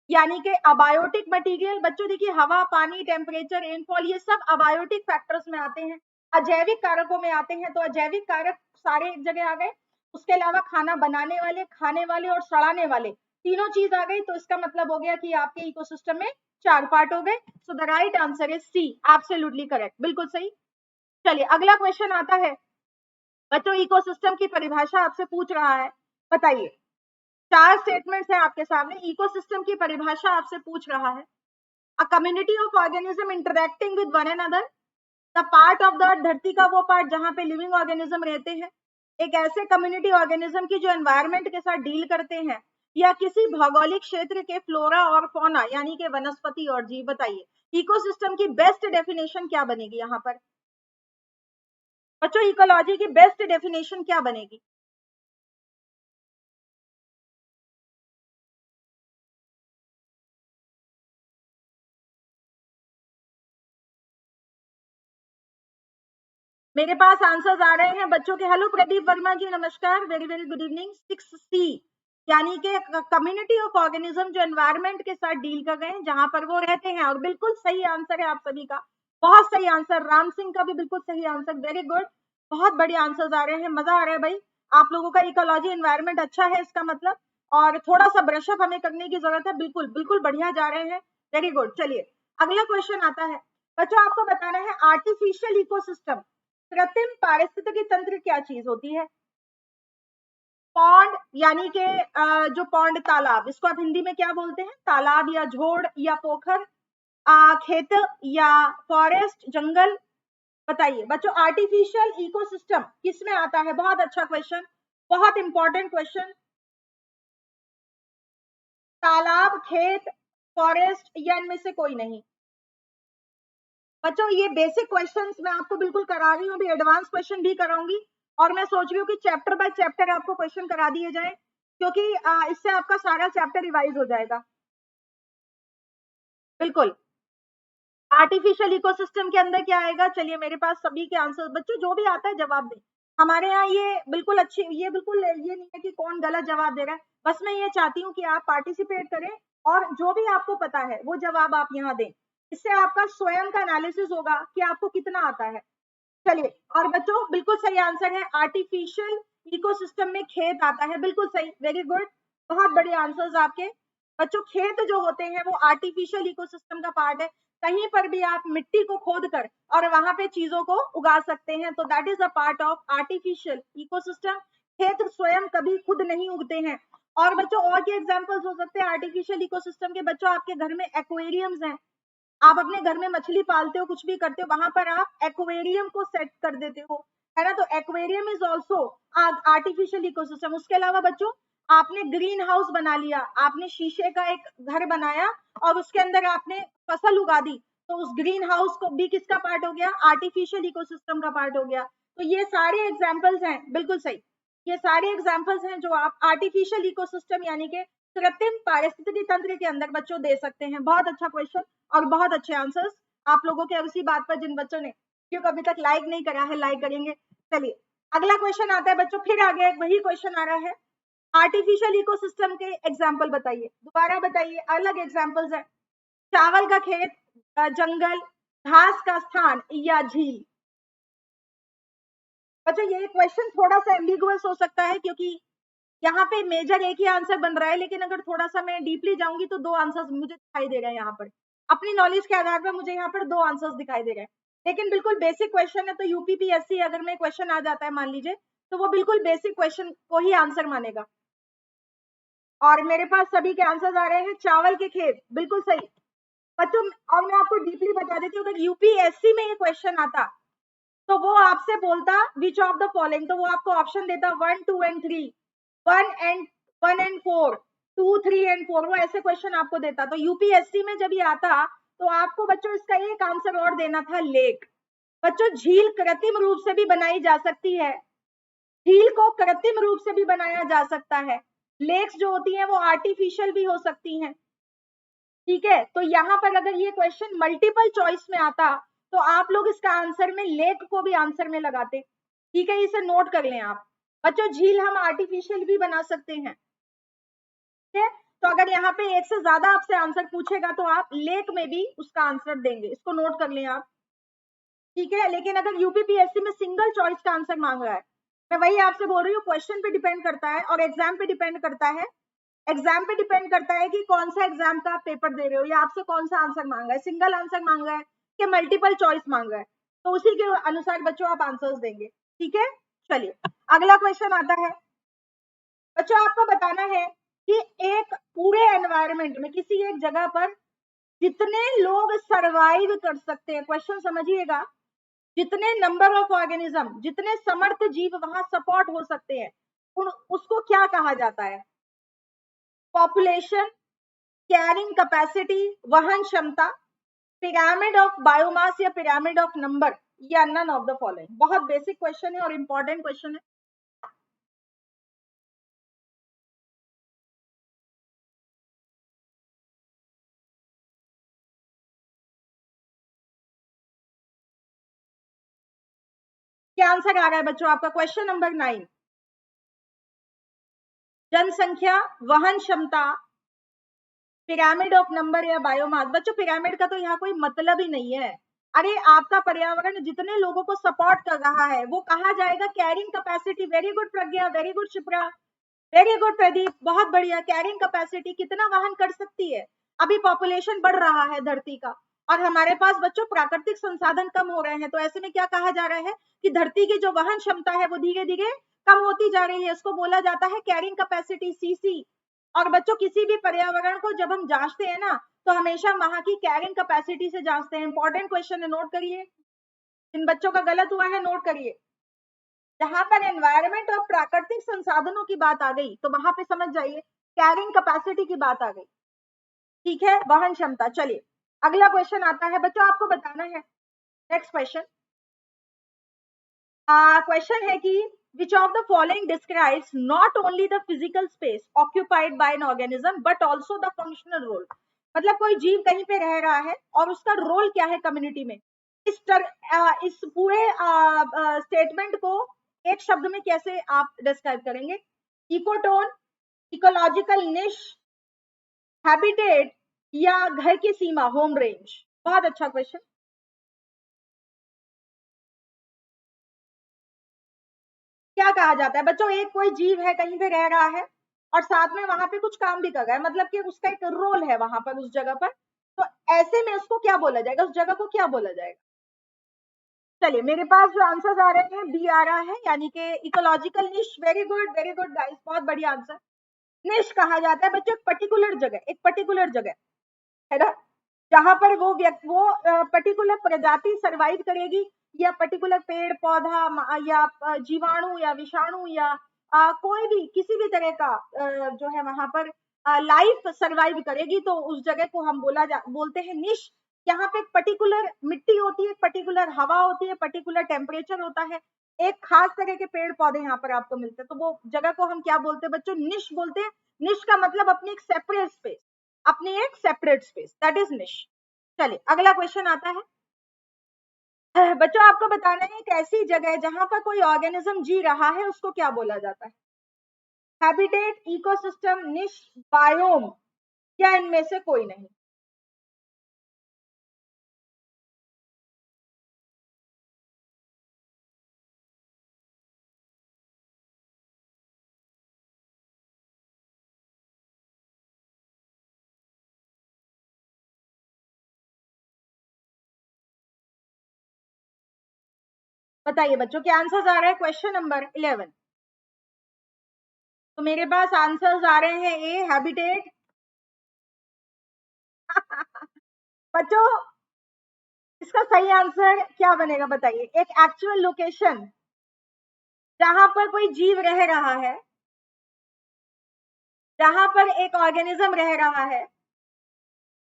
यानी कि अबायोटिक मटेरियल। बच्चों देखिए, हवा, पानी, टेम्परेचर, रेनफॉल, ये सब अबायोटिक फैक्टर्स में आते हैं, अजैविक कारकों में आते हैं। तो अजैविक कारक सारे एक जगह आ गए। उसके अलावा खाना बनाने वाले, खाने वाले और सड़ाने वाले, तीनों चीज आ गई। तो इसका मतलब हो गया कि आपके इकोसिस्टम में 4 पार्ट हो गए। So the right answer is C, absolutely correct, बिल्कुल सही। चलिए अगला क्वेश्चन आता है बच्चों, इकोसिस्टम की परिभाषा आपसे पूछ रहा है। बताइए, 4 स्टेटमेंट्स हैं आपके सामने, इकोसिस्टम की परिभाषा आपसे पूछ रहा है। A community of organism interacting with one another, the part of the धरती का वो पार्ट जहां पे लिविंग ऑर्गेनिज्म रहते हैं, एक ऐसे कम्युनिटी ऑर्गेनिज्म की जो एनवायरमेंट के साथ डील करते हैं, या किसी भौगोलिक क्षेत्र के फ्लोरा और फौना यानी कि वनस्पति और जीव। बताइए इकोसिस्टम की बेस्ट डेफिनेशन क्या बनेगी यहाँ पर बच्चों? इकोलॉजी की बेस्ट डेफिनेशन क्या बनेगी? मेरे पास आंसर्स आ रहे हैं बच्चों के। हेलो प्रदीप वर्मा जी, नमस्कार, very very good evening. 6C यानी कि कम्युनिटी ऑफ ऑर्गेनिज्म जो एनवायरमेंट के साथ डील कर रहे हैं, जहां पर वो रहते हैं। और बिल्कुल सही आंसर है आप सभी का, बहुत सही आंसर। राम सिंह का भी बिल्कुल सही आंसर, वेरी गुड, बहुत बढ़िया आंसर्स आ रहे हैं। मजा आ रहा है भाई, आप लोगों का इकोलॉजी एनवायरमेंट अच्छा है इसका मतलब। और थोड़ा सा ब्रशअप हमें करने की जरूरत है। बिल्कुल बिल्कुल बढ़िया जा रहे हैं, वेरी गुड। चलिए अगला क्वेश्चन आता है बच्चों, आपको बताना है आर्टिफिशियल इकोसिस्टम, कृत्रिम पारिस्थितिकी तंत्र क्या चीज होती है? पॉन्ड यानी कि जो पॉन्ड तालाब, इसको आप हिंदी में क्या बोलते हैं? तालाब या झोड़ या पोखर, खेत या फॉरेस्ट जंगल। बताइए बच्चों, आर्टिफिशियल इकोसिस्टम किस में आता है? बहुत अच्छा क्वेश्चन, बहुत इंपॉर्टेंट क्वेश्चन। तालाब, खेत, फॉरेस्ट या इनमें से कोई नहीं? बच्चों ये बेसिक क्वेश्चंस मैं आपको बिल्कुल करा रही हूँ, अभी एडवांस क्वेश्चन भी कराऊंगी, और मैं सोच रही हूँ कि चैप्टर बाय चैप्टर आपको क्वेश्चन करा दिए जाए, क्योंकि इससे आपका सारा चैप्टर रिवाइज हो जाएगा। बिल्कुल। आर्टिफिशियल इकोसिस्टम के अंदर क्या आएगा? चलिए मेरे पास सभी के आंसर, बच्चों जो भी आता है जवाब दें। हमारे यहाँ ये बिल्कुल अच्छी, ये बिल्कुल ये नहीं है कि कौन गलत जवाब दे रहा है, बस मैं ये चाहती हूँ कि आप पार्टिसिपेट करें और जो भी आपको पता है वो जवाब आप यहाँ दें। इससे आपका स्वयं का एनालिसिस होगा कि आपको कितना आता है। चलिए, और बच्चों बिल्कुल सही आंसर है, आर्टिफिशियल इकोसिस्टम में खेत आता है, बिल्कुल सही, वेरी गुड, बहुत बड़े आंसर्स आपके। बच्चों खेत जो होते हैं वो आर्टिफिशियल इकोसिस्टम का पार्ट है, कहीं पर भी आप मिट्टी को खोद कर और वहां पे चीजों को उगा सकते हैं, तो that is a part of artificial ecosystem. खेत स्वयं कभी खुद नहीं उगते हैं। और बच्चों और के एग्जांपल्स हो सकते हैं आर्टिफिशियल इकोसिस्टम के। बच्चों आपके घर में एक्वेरियम्स हैं, आप अपने घर में मछली पालते हो, कुछ भी करते हो, वहां पर आप एक्वेरियम को सेट कर देते हो, है ना? तो aquarium is also artificial ecosystem. उसके अलावा बच्चों आपने ग्रीन हाउस बना लिया, आपने शीशे का एक घर बनाया और उसके अंदर आपने फसल उगा दी, तो उस ग्रीन हाउस को भी किसका पार्ट हो गया? आर्टिफिशियल इकोसिस्टम का पार्ट हो गया। तो ये सारे एग्जाम्पल्स हैं, बिल्कुल सही, ये सारे एग्जाम्पल्स हैं जो आप आर्टिफिशियल इकोसिस्टम यानी कि कृत्रिम पारिस्थितिकी तंत्र के अंदर बच्चों दे सकते हैं। बहुत अच्छा क्वेश्चन और बहुत अच्छे आंसर्स आप लोगों के। उसी बात पर जिन बच्चों ने क्योंकि अभी तक लाइक नहीं करा है, लाइक करेंगे। चलिए अगला क्वेश्चन आता है बच्चों, फिर आगे वही क्वेश्चन आ रहा है, आर्टिफिशियल इकोसिस्टम के एग्जाम्पल बताइए, दोबारा बताइए, अलग एग्जाम्पल्स है। चावल का खेत, जंगल, घास का स्थान या झील। बच्चों ये क्वेश्चन थोड़ा सा एम्बिगुअस हो सकता है, क्योंकि यहाँ पे मेजर एक ही आंसर बन रहा है, लेकिन अगर थोड़ा सा मैं डीपली जाऊंगी तो दो आंसर्स मुझे दिखाई दे रहे हैं यहाँ पर। अपनी नॉलेज के आधार पर मुझे यहाँ पर दो आंसर्स दिखाई दे रहे हैं, लेकिन बिल्कुल बेसिक क्वेश्चन है, तो यूपीपीएससी अगर में क्वेश्चन आ जाता है मान लीजिए, तो वो बिल्कुल बेसिक क्वेश्चन को ही आंसर मानेगा। और मेरे पास सभी के आंसर्स आ रहे हैं, चावल के खेत, बिल्कुल सही बच्चों। और मैं आपको डीपली बता देती हूँ, अगर यूपीएससी में ये क्वेश्चन आता तो वो आपसे बोलता विच ऑफ द फॉलोइंग, तो वो आपको ऑप्शन देता 1 2 एंड 3, 1 एंड 4, 2 3 एंड 4, वो ऐसे क्वेश्चन आपको देता। तो यूपीएससी में जब ये आता तो आपको बच्चों इसका एक आंसर और देना था, लेक। बच्चों झील कृत्रिम रूप से भी बनाई जा सकती है, झील को कृत्रिम रूप से भी बनाया जा सकता है, लेक्स जो होती हैं वो आर्टिफिशियल भी हो सकती हैं, ठीक है? तो यहाँ पर अगर ये क्वेश्चन मल्टीपल चॉइस में आता तो आप लोग इसका आंसर में लेक को भी आंसर में लगाते, ठीक है? इसे नोट कर लें आप बच्चों, झील हम आर्टिफिशियल भी बना सकते हैं, ठीक है? तो अगर यहाँ पे एक से ज्यादा आपसे आंसर पूछेगा तो आप लेक में भी उसका आंसर देंगे, इसको नोट कर लें आप, ठीक है? लेकिन अगर यूपीपीएससी में सिंगल चॉइस का आंसर मांग रहा है, मैं वही आपसे बोल रही हूँ, क्वेश्चन पे डिपेंड करता है और एग्जाम पे डिपेंड करता है, एग्जाम पे डिपेंड करता है कि कौन सा एग्जाम का आप पेपर दे रहे हो या आपसे कौन सा आंसर मांग रहा है, सिंगल आंसर मांग रहा है कि मल्टीपल चॉइस मांग रहा है, तो उसी के अनुसार बच्चों आप आंसर्स देंगे, ठीक है? चलिए अगला क्वेश्चन आता है बच्चों, आपको बताना है कि एक पूरे एनवायरमेंट में किसी एक जगह पर जितने लोग सरवाइव कर सकते हैं, क्वेश्चन समझिएगा, जितने नंबर ऑफ ऑर्गेनिज्म, जितने समर्थ जीव वहां सपोर्ट हो सकते हैं, उसको क्या कहा जाता है? पॉपुलेशन, कैरिंग कैपेसिटी, वहन क्षमता, पिरामिड ऑफ बायोमास या पिरामिड ऑफ नंबर, या नन ऑफ द फॉलोइंग। बहुत बेसिक क्वेश्चन है और इंपॉर्टेंट क्वेश्चन है। क्या आंसर आ रहा है बच्चों आपका? क्वेश्चन नंबर 9, जनसंख्या, वहन क्षमता, पिरामिड ऑफ नंबर या बायोमास। बच्चों पिरामिड का तो यहाँ कोई मतलब ही नहीं है, अरे आपका पर्यावरण जितने लोगों को सपोर्ट कर रहा है वो कहा जाएगा carrying capacity. Very good Pragya, very good Shipra, very good Pradeep, बहुत बढ़िया। कैरिंग कैपेसिटी कितना वहन कर सकती है? अभी पॉपुलेशन बढ़ रहा है धरती का और हमारे पास बच्चों प्राकृतिक संसाधन कम हो रहे हैं, तो ऐसे में क्या कहा जा रहा है कि धरती की जो वहन क्षमता है वो धीरे धीरे कम होती जा रही है। इसको बोला जाता है कैरिंग कैपेसिटी, सीसी। और बच्चों किसी भी पर्यावरण को जब हम जांचते हैं ना, तो हमेशा वहां की कैरिंग कैपेसिटी से जांचते हैं। इंपॉर्टेंट क्वेश्चन है, नोट करिए। इन बच्चों का गलत हुआ है, नोट करिए। जहां पर एनवायरमेंट और प्राकृतिक संसाधनों की बात आ गई, तो वहां पे समझ जाइए कैरिंग कैपेसिटी की बात आ गई। ठीक है, वहन क्षमता। चलिए अगला क्वेश्चन आता है बच्चों, आपको बताना है। नेक्स्ट क्वेश्चन, क्वेश्चन है कि which of the following describes not only the physical space occupied by an organism but also the functional role। मतलब कोई जीव कहीं पे रह रहा है और उसका रोल क्या है कम्युनिटी में। इस पूरे स्टेटमेंट को एक शब्द में कैसे आप डिस्क्राइब करेंगे? इकोटोन, इकोलॉजिकल निश, हैबिटेट, या घर की सीमा, होम रेंज। बहुत अच्छा क्वेश्चन। क्या कहा जाता है बच्चों, एक कोई जीव है कहीं पे रह रहा है और साथ में वहां पे कुछ काम भी कर रहा है, मतलब कि उसका एक रोल है वहां पर उस जगह पर, तो ऐसे में उसको क्या बोला जाएगा, उस जगह को क्या बोला जाएगा? चलिए मेरे पास जो आंसर्स आ रहे हैं, बी आ रहा है, यानी कि इकोलॉजिकल निश। वेरी गुड गाइस, बहुत बढ़िया आंसर। निश कहा जाता है बच्चों एक पर्टिकुलर जगह, एक पर्टिकुलर जगह है ना, जहां पर वो पर्टिकुलर प्रजाति सरवाइव करेगी, या पर्टिकुलर पेड़ पौधा या जीवाणु या विषाणु या कोई भी किसी भी तरह का जो है वहां पर लाइफ सरवाइव करेगी, तो उस जगह को हम बोलते हैं निश। यहाँ पे एक पर्टिकुलर मिट्टी होती है, पर्टिकुलर हवा होती है, पर्टिकुलर टेम्परेचर होता है, एक खास तरह के पेड़ पौधे यहाँ पर आपको मिलते हैं, तो वो जगह को हम क्या बोलते हैं बच्चों? निश बोलते हैं। निश का मतलब अपनी एक सेपरेट स्पेस, अपनी एक सेपरेट स्पेस, दैट इज निश। चलिए अगला क्वेश्चन आता है बच्चों, आपको बताना है एक ऐसी जगह जहां पर कोई ऑर्गेनिज्म जी रहा है, उसको क्या बोला जाता है? हैबिटेट, इकोसिस्टम, निश, बायोम, या इनमें से कोई नहीं? बताइए बच्चों, क्या आंसर्स आ रहे हैं क्वेश्चन नंबर 11? तो मेरे पास आंसर्स आ रहे हैं ए हैबिटेट बच्चों इसका सही आंसर क्या बनेगा बताइए? एक एक्चुअल लोकेशन जहां पर कोई जीव रह रहा है, जहां पर एक ऑर्गेनिज्म रह रहा है,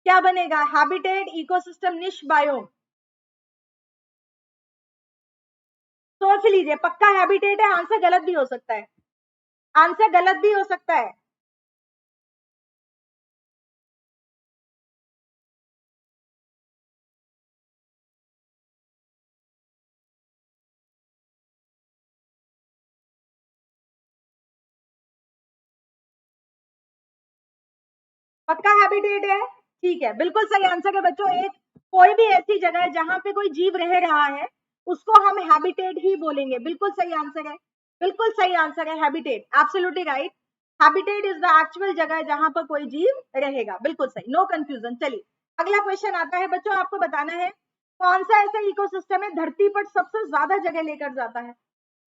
क्या बनेगा? हैबिटेट, इकोसिस्टम, निश, बायोम। सोच लीजिए, पक्का हैबिटेट है? आंसर गलत भी हो सकता है, आंसर गलत भी हो सकता है। पक्का हैबिटेट है? ठीक है, बिल्कुल सही आंसर है बच्चों। एक कोई भी ऐसी जगह है जहां पे कोई जीव रह रहा है, उसको हम हैबिटेट ही बोलेंगे। बिल्कुल सही आंसर है, बिल्कुल सही आंसर है habitat, absolutely right. Habitat is the actual जगह जहां पर कोई जीव रहेगा, बिल्कुल सही, नो कंफ्यूजन। चलिए अगला क्वेश्चन आता है बच्चों, आपको बताना है कौन सा ऐसा इकोसिस्टम है धरती पर सबसे ज्यादा जगह लेकर जाता है?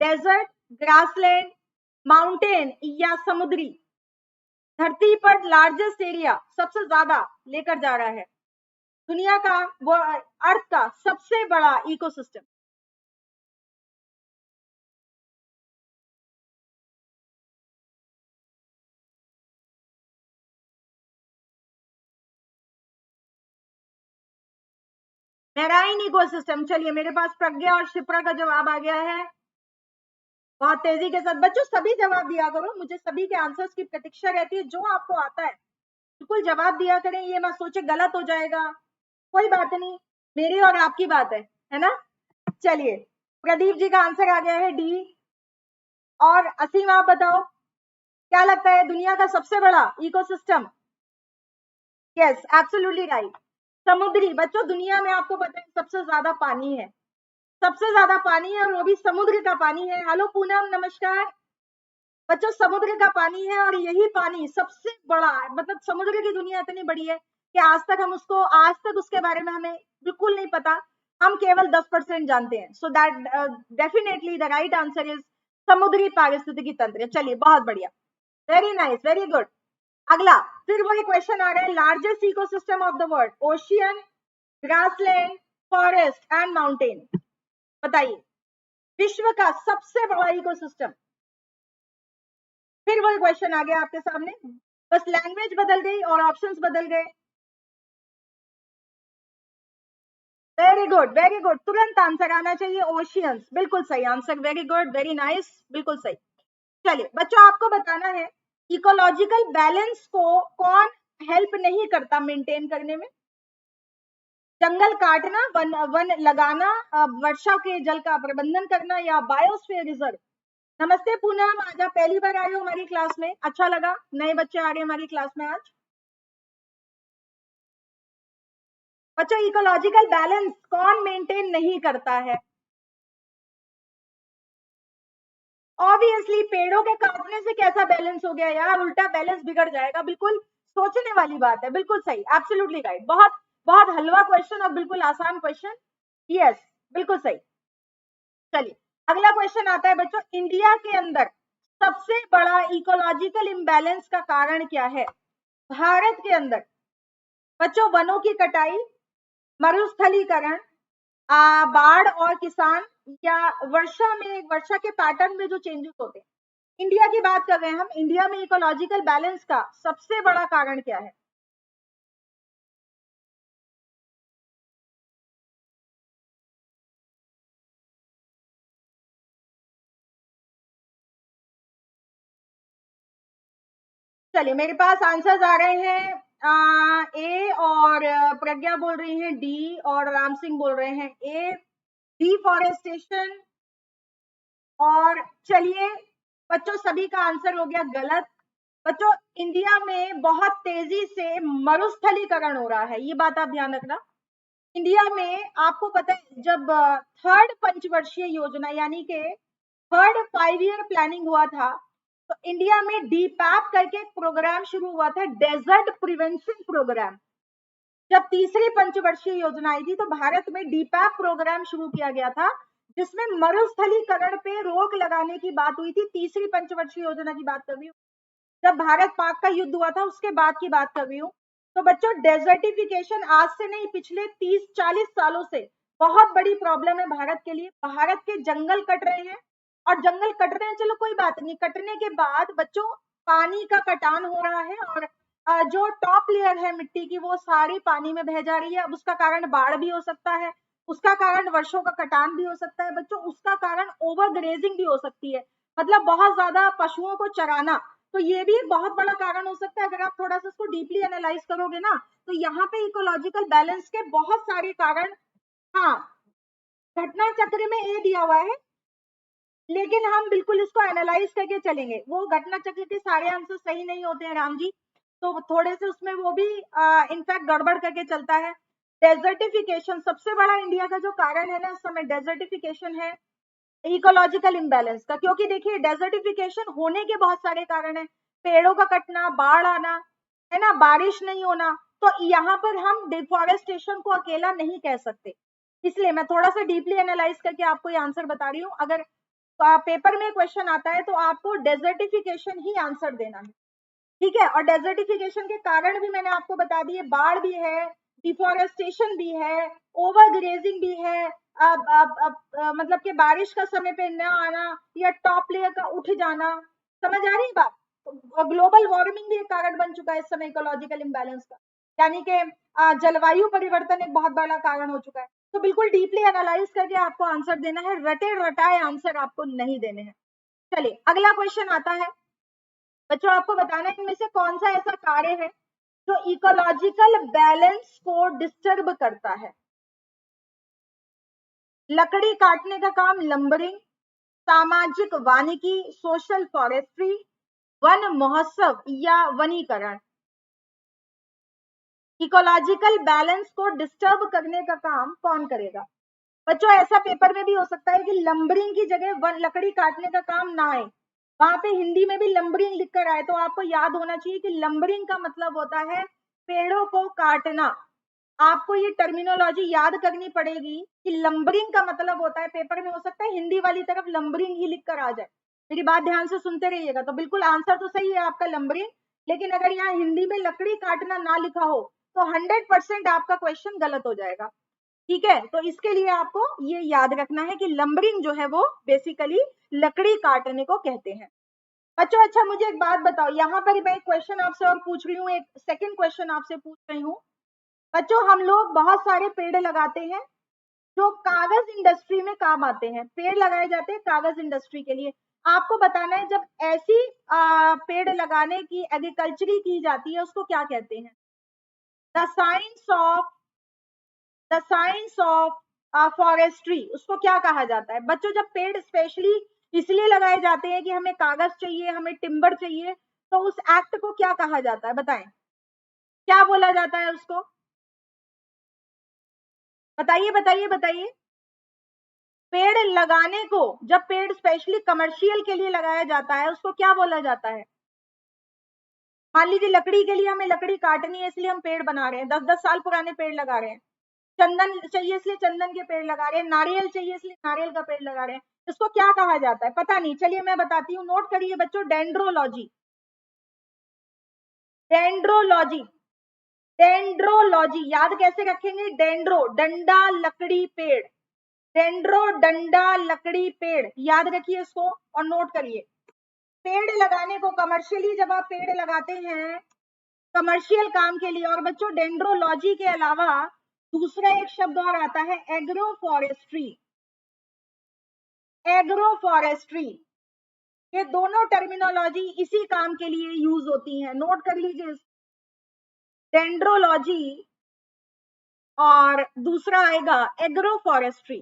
डेजर्ट, ग्रासलैंड, माउंटेन, या समुद्री? धरती पर लार्जेस्ट एरिया सबसे ज्यादा लेकर जा रहा है, दुनिया का, वो अर्थ का सबसे बड़ा इकोसिस्टम। Marine ecosystem. चलिए मेरे पास प्रज्ञा और शिप्रा का जवाब आ गया है, बहुत तेजी के साथ। बच्चों सभी जवाब दिया करो, मुझे सभी के आंसर्स की प्रतीक्षा रहती है। जो आपको आता है बिल्कुल जवाब दिया करें, ये मत सोचे गलत हो जाएगा, कोई बात नहीं, मेरी और आपकी बात है ना? चलिए प्रदीप जी का आंसर आ गया है डी। और असीम आप बताओ, क्या लगता है दुनिया का सबसे बड़ा इकोसिस्टम? यस एब्सोल्युटली राइट, समुद्री। बच्चों दुनिया में आपको पता है सबसे ज्यादा पानी है, सबसे ज्यादा पानी है, और वो भी समुद्र का पानी है। हेलो पूनम, नमस्कार। बच्चों समुद्र का पानी है, और यही पानी सबसे बड़ा है, मतलब समुद्र की दुनिया इतनी बड़ी है कि आज तक उसके बारे में हमें बिल्कुल नहीं पता, हम केवल 10% जानते हैं। So that definitely the right answer is समुद्री पारिस्थितिकी तंत्र। चलिए बहुत बढ़िया, वेरी नाइस, वेरी गुड। अगला फिर वही क्वेश्चन आ रहा है, largest ecosystem of the world, ocean, grassland, forest and mountain. बताइए विश्व का सबसे बड़ा इकोसिस्टम। फिर वही क्वेश्चन आ गया आपके सामने, बस लैंग्वेज बदल गई और ऑप्शंस बदल गए। वेरी गुड, वेरी गुड, तुरंत आंसर आना चाहिए, ओशियंस, बिल्कुल सही answer, very good, very nice, बिल्कुल सही। चलिए बच्चों, आपको बताना है इकोलॉजिकल बैलेंस को कौन हेल्प नहीं करता मेंटेन करने में। जंगल काटना, वन लगाना, वर्षा के जल का प्रबंधन करना, या बायोस्फीयर रिजर्व। नमस्ते पूनम, आज आप पहली बार आ रहे हो हमारी क्लास में, अच्छा लगा, नए बच्चे आ रहे हैं हमारी क्लास में आज। बच्चों इकोलॉजिकल बैलेंस कौन मेंटेन नहीं करता है? ऑब्वियसली पेड़ों के काटने से कैसा बैलेंस हो गया यार, उल्टा बैलेंस बिगड़ जाएगा, बिल्कुल सोचने वाली बात है, बिल्कुल सही, एब्सोल्युटली राइट, बहुत बहुत हलवा क्वेश्चन और बिल्कुल आसान क्वेश्चन, यस बिल्कुल सही। चलिए अगला क्वेश्चन आता है बच्चों, इंडिया के अंदर सबसे बड़ा इकोलॉजिकल इम्बैलेंस का कारण क्या है? भारत के अंदर बच्चों वनों की कटाई, मरुस्थलीकरण, बाढ़ और किसान, या वर्षा के पैटर्न में जो चेंजेस होते हैं। इंडिया की बात कर रहे हैं हम, इंडिया में इकोलॉजिकल बैलेंस का सबसे बड़ा कारण क्या है? चलिए मेरे पास आंसर्स आ रहे हैं, ए और प्रज्ञा बोल रही हैं डी, और राम सिंह बोल रहे हैं ए, डिफॉरेस्टेशन। और चलिए बच्चों सभी का आंसर हो गया गलत। बच्चों इंडिया में बहुत तेजी से मरुस्थलीकरण हो रहा है, ये बात आप ध्यान रखना। इंडिया में आपको पता है जब थर्ड पंचवर्षीय योजना यानी कि थर्ड 5 ईयर प्लानिंग हुआ था, तो इंडिया में डीपैप करके एक प्रोग्राम शुरू हुआ था, डेजर्ट प्रिवेंशन प्रोग्राम। जब तीसरी पंचवर्षीय योजना आई थी तो भारत में डीपैप प्रोग्राम शुरू किया गया था, जिसमें मरुस्थलीकरण पे रोक लगाने की बात हुई थी। तीसरी पंचवर्षीय योजना की बात कर रही हूँ, जब भारत पाक का युद्ध हुआ था उसके बाद की बात कर रही हूँ। तो बच्चों डेजर्टिफिकेशन आज से नहीं, पिछले 30-40 सालों से बहुत बड़ी प्रॉब्लम है भारत के लिए। भारत के जंगल कट रहे हैं, और जंगल कट रहे हैं चलो कोई बात नहीं, कटने के बाद बच्चों पानी का कटान हो रहा है, और जो टॉप लेयर है मिट्टी की वो सारी पानी में बह जा रही है। अब उसका कारण बाढ़ भी हो सकता है, उसका कारण वर्षों का कटान भी हो सकता है बच्चों, उसका कारण ओवर ग्रेजिंग भी हो सकती है, मतलब बहुत ज्यादा पशुओं को चराना। तो ये भी एक बहुत बड़ा कारण हो सकता है। अगर आप थोड़ा सा इसको डीपली एनालाइज करोगे ना, तो यहाँ पे इकोलॉजिकल बैलेंस के बहुत सारे कारण, हाँ घटना चक्र में ए दिया हुआ है, लेकिन हम बिल्कुल इसको एनालाइज करके चलेंगे। वो घटना चक्र के सारे आंसर सही नहीं होते हैं राम जी, तो थोड़े से उसमें वो भी इनफैक्ट गड़बड़ करके चलता है। डेजर्टिफिकेशन सबसे बड़ा इंडिया का जो कारण है ना इस समय, डेजर्टिफिकेशन है इकोलॉजिकल इम्बैलेंस का। क्योंकि देखिए डेजर्टिफिकेशन होने के बहुत सारे कारण है, पेड़ों का कटना, बाढ़ आना, है ना, बारिश नहीं होना। तो यहाँ पर हम डिफॉरेस्टेशन को अकेला नहीं कह सकते, इसलिए मैं थोड़ा सा डीपली एनालाइज करके आपको ये आंसर बता रही हूँ। अगर पेपर में क्वेश्चन आता है तो आपको डेजर्टिफिकेशन ही आंसर देना है, ठीक है। और डेजर्टिफिकेशन के कारण भी मैंने आपको बता दिए, बाढ़ भी है, डिफॉरेस्टेशन भी है, ओवर ग्रेजिंग भी है, मतलब कि बारिश का समय पे न आना, या टॉप लेयर का उठ जाना, समझ आ रही बात। तो ग्लोबल वार्मिंग भी एक कारण बन चुका है इस समय इकोलॉजिकल इम्बैलेंस का, यानी कि जलवायु परिवर्तन एक बहुत बड़ा कारण हो चुका है। तो बिल्कुल डीपली एनालाइज करके आपको आंसर देना है, रटे रटाए आंसर आपको नहीं देने हैं। चलिए अगला क्वेश्चन आता है बच्चों, आपको बताना है इनमें से कौन सा ऐसा कार्य है जो इकोलॉजिकल बैलेंस को डिस्टर्ब करता है। लकड़ी काटने का काम लंबरिंग, सामाजिक वानिकी, सोशल फॉरेस्ट्री, वन महोत्सव, या वनीकरण। इकोलॉजिकल बैलेंस को डिस्टर्ब करने का काम कौन करेगा? बच्चों ऐसा पेपर में भी हो सकता है कि लंबरिंग की जगह वन लकड़ी काटने का काम ना आए, वहां पे हिंदी में भी लंबरिंग लिखकर आए। तो आपको याद होना चाहिए कि लंबरिंग का मतलब होता है पेड़ों को काटना। आपको ये टर्मिनोलॉजी याद करनी पड़ेगी कि लंबरिंग का मतलब होता है, पेपर में हो सकता है हिंदी वाली तरफ लंबरिंग ही लिख कर आ जाए, मेरी बात ध्यान से सुनते रहिएगा। तो बिल्कुल आंसर तो सही है आपका लंबरिंग, लेकिन अगर यहाँ हिंदी में लकड़ी काटना ना लिखा हो तो 100% आपका क्वेश्चन गलत हो जाएगा। ठीक है, तो इसके लिए आपको ये याद रखना है कि लंबरिंग जो है वो बेसिकली लकड़ी काटने को कहते हैं बच्चों। अच्छा मुझे एक बात बताओ, यहाँ पर मैं एक क्वेश्चन आपसे और पूछ रही हूँ, एक सेकंड क्वेश्चन आपसे पूछ रही हूँ बच्चों। हम लोग बहुत सारे पेड़ लगाते हैं जो कागज इंडस्ट्री में काम आते हैं, पेड़ लगाए जाते हैं कागज इंडस्ट्री के लिए। आपको बताना है जब ऐसी पेड़ लगाने की एग्रीकल्चरी की जाती है उसको क्या कहते हैं? द साइंस ऑफ फॉरेस्ट्री, उसको क्या कहा जाता है बच्चों? जब पेड़ स्पेशली इसलिए लगाए जाते हैं कि हमें कागज चाहिए, हमें टिम्बर चाहिए, तो उस एक्ट को क्या कहा जाता है बताएं, क्या बोला जाता है उसको? बताइए बताइए बताइए। पेड़ लगाने को, जब पेड़ स्पेशली कमर्शियल के लिए लगाया जाता है उसको क्या बोला जाता है? मान लीजिए लकड़ी के लिए हमें लकड़ी काटनी है इसलिए हम पेड़ बना रहे हैं, 10-10 साल पुराने पेड़ लगा रहे हैं। चंदन चाहिए इसलिए चंदन के पेड़ लगा रहे हैं, नारियल चाहिए इसलिए नारियल का पेड़ लगा रहे हैं। इसको क्या कहा जाता है पता नहीं, चलिए मैं बताती हूँ, नोट करिए बच्चों, डेंड्रोलॉजी। डेंड्रोलॉजी, डेंड्रोलॉजी याद कैसे रखेंगे? डेंड्रो डंडा लकड़ी पेड़, डेंड्रो डंडा लकड़ी पेड़, याद रखिए इसको और नोट करिए। पेड़ लगाने को कमर्शियली जब आप पेड़ लगाते हैं कमर्शियल काम के लिए, और बच्चों डेंड्रोलॉजी के अलावा दूसरा एक शब्द और आता है एग्रो फॉरेस्ट्री। एग्रो फॉरेस्ट्री, ये दोनों टर्मिनोलॉजी इसी काम के लिए यूज होती हैं, नोट कर लीजिए। डेंड्रोलॉजी और दूसरा आएगा एग्रो फॉरेस्ट्री।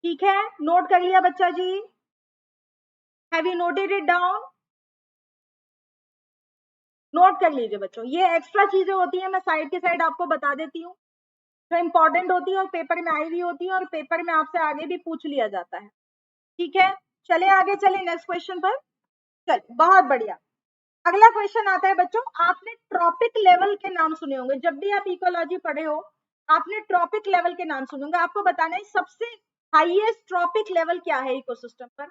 ठीक है, नोट कर लिया बच्चा जी? Have you noted it down? Note कर लीजिए बच्चों, ये एक्स्ट्रा चीजें होती हैं, मैं साइड के साइड आपको बता देती हूँ, जो इंपॉर्टेंट होती है और पेपर में आई हुई होती है और पेपर में आपसे आगे भी पूछ लिया जाता है। ठीक है, चले आगे, चले नेक्स्ट क्वेश्चन पर। चल बहुत बढ़िया, अगला क्वेश्चन आता है बच्चों, आपने ट्रॉपिक लेवल के नाम सुने होंगे, जब भी आप इकोलॉजी पढ़े हो आपने ट्रॉपिक लेवल के नाम सुने होंगे। आपको बताना है सबसे हाईएस्ट ट्रॉपिक लेवल क्या है इकोसिस्टम पर?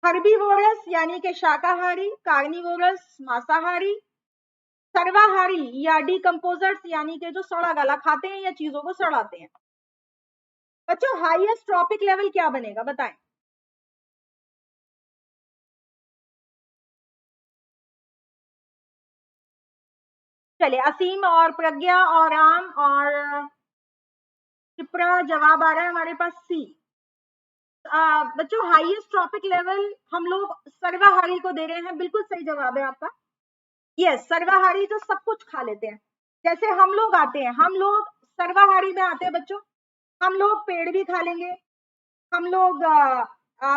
हर्बीवोरस यानी कि शाकाहारी, कार्निवोरस मांसाहारी, सर्वाहारी या डिकम्पोजर्स यानी कि जो सड़ा गला खाते हैं या चीजों को सड़ाते हैं। बच्चों हाईएस्ट ट्रॉपिक लेवल क्या बनेगा बताएं? चलिए असीम और प्रज्ञा और राम और चिप्रा, जवाब आ रहा है हमारे पास सी। बच्चों हाईएस्ट ट्रॉपिक लेवल हम लोग सर्वाहारी को दे रहे हैं, बिल्कुल सही जवाब है आपका। यस, सर्वाहारी जो सब कुछ खा लेते हैं, जैसे हम लोग आते हैं, हम लोग सर्वाहारी में आते हैं बच्चों। हम लोग पेड़ भी खा लेंगे, हम लोग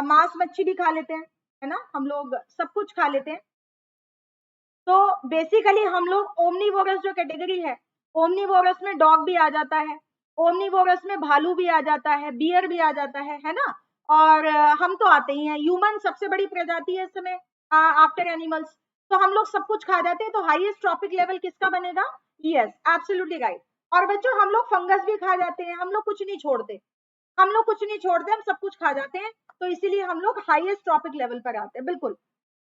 मांस मच्छी भी खा लेते हैं, है ना, हम लोग सब कुछ खा लेते हैं। तो बेसिकली हम लोग ओमनीवोरस जो कैटेगरी है, ओमनीवोरस में डॉग भी आ जाता है, ओमनीवोरस में भालू भी आ जाता है, बियर भी आ जाता है ना, और हम तो आते ही हैं, ह्यूमन सबसे बड़ी प्रजाति है इस समय आफ्टर एनिमल्स। तो हम लोग सब कुछ खा जाते हैं, तो हाईएस्ट ट्रॉपिक लेवल किसका बनेगा? Yes, absolutely right. और बच्चों हम लोग फंगस भी खा जाते हैं, हम लोग कुछ नहीं छोड़ते, हम लोग कुछ नहीं छोड़ते, हम सब कुछ खा जाते हैं, तो इसीलिए हम लोग हाईएस्ट ट्रॉपिक लेवल पर आते हैं। बिल्कुल,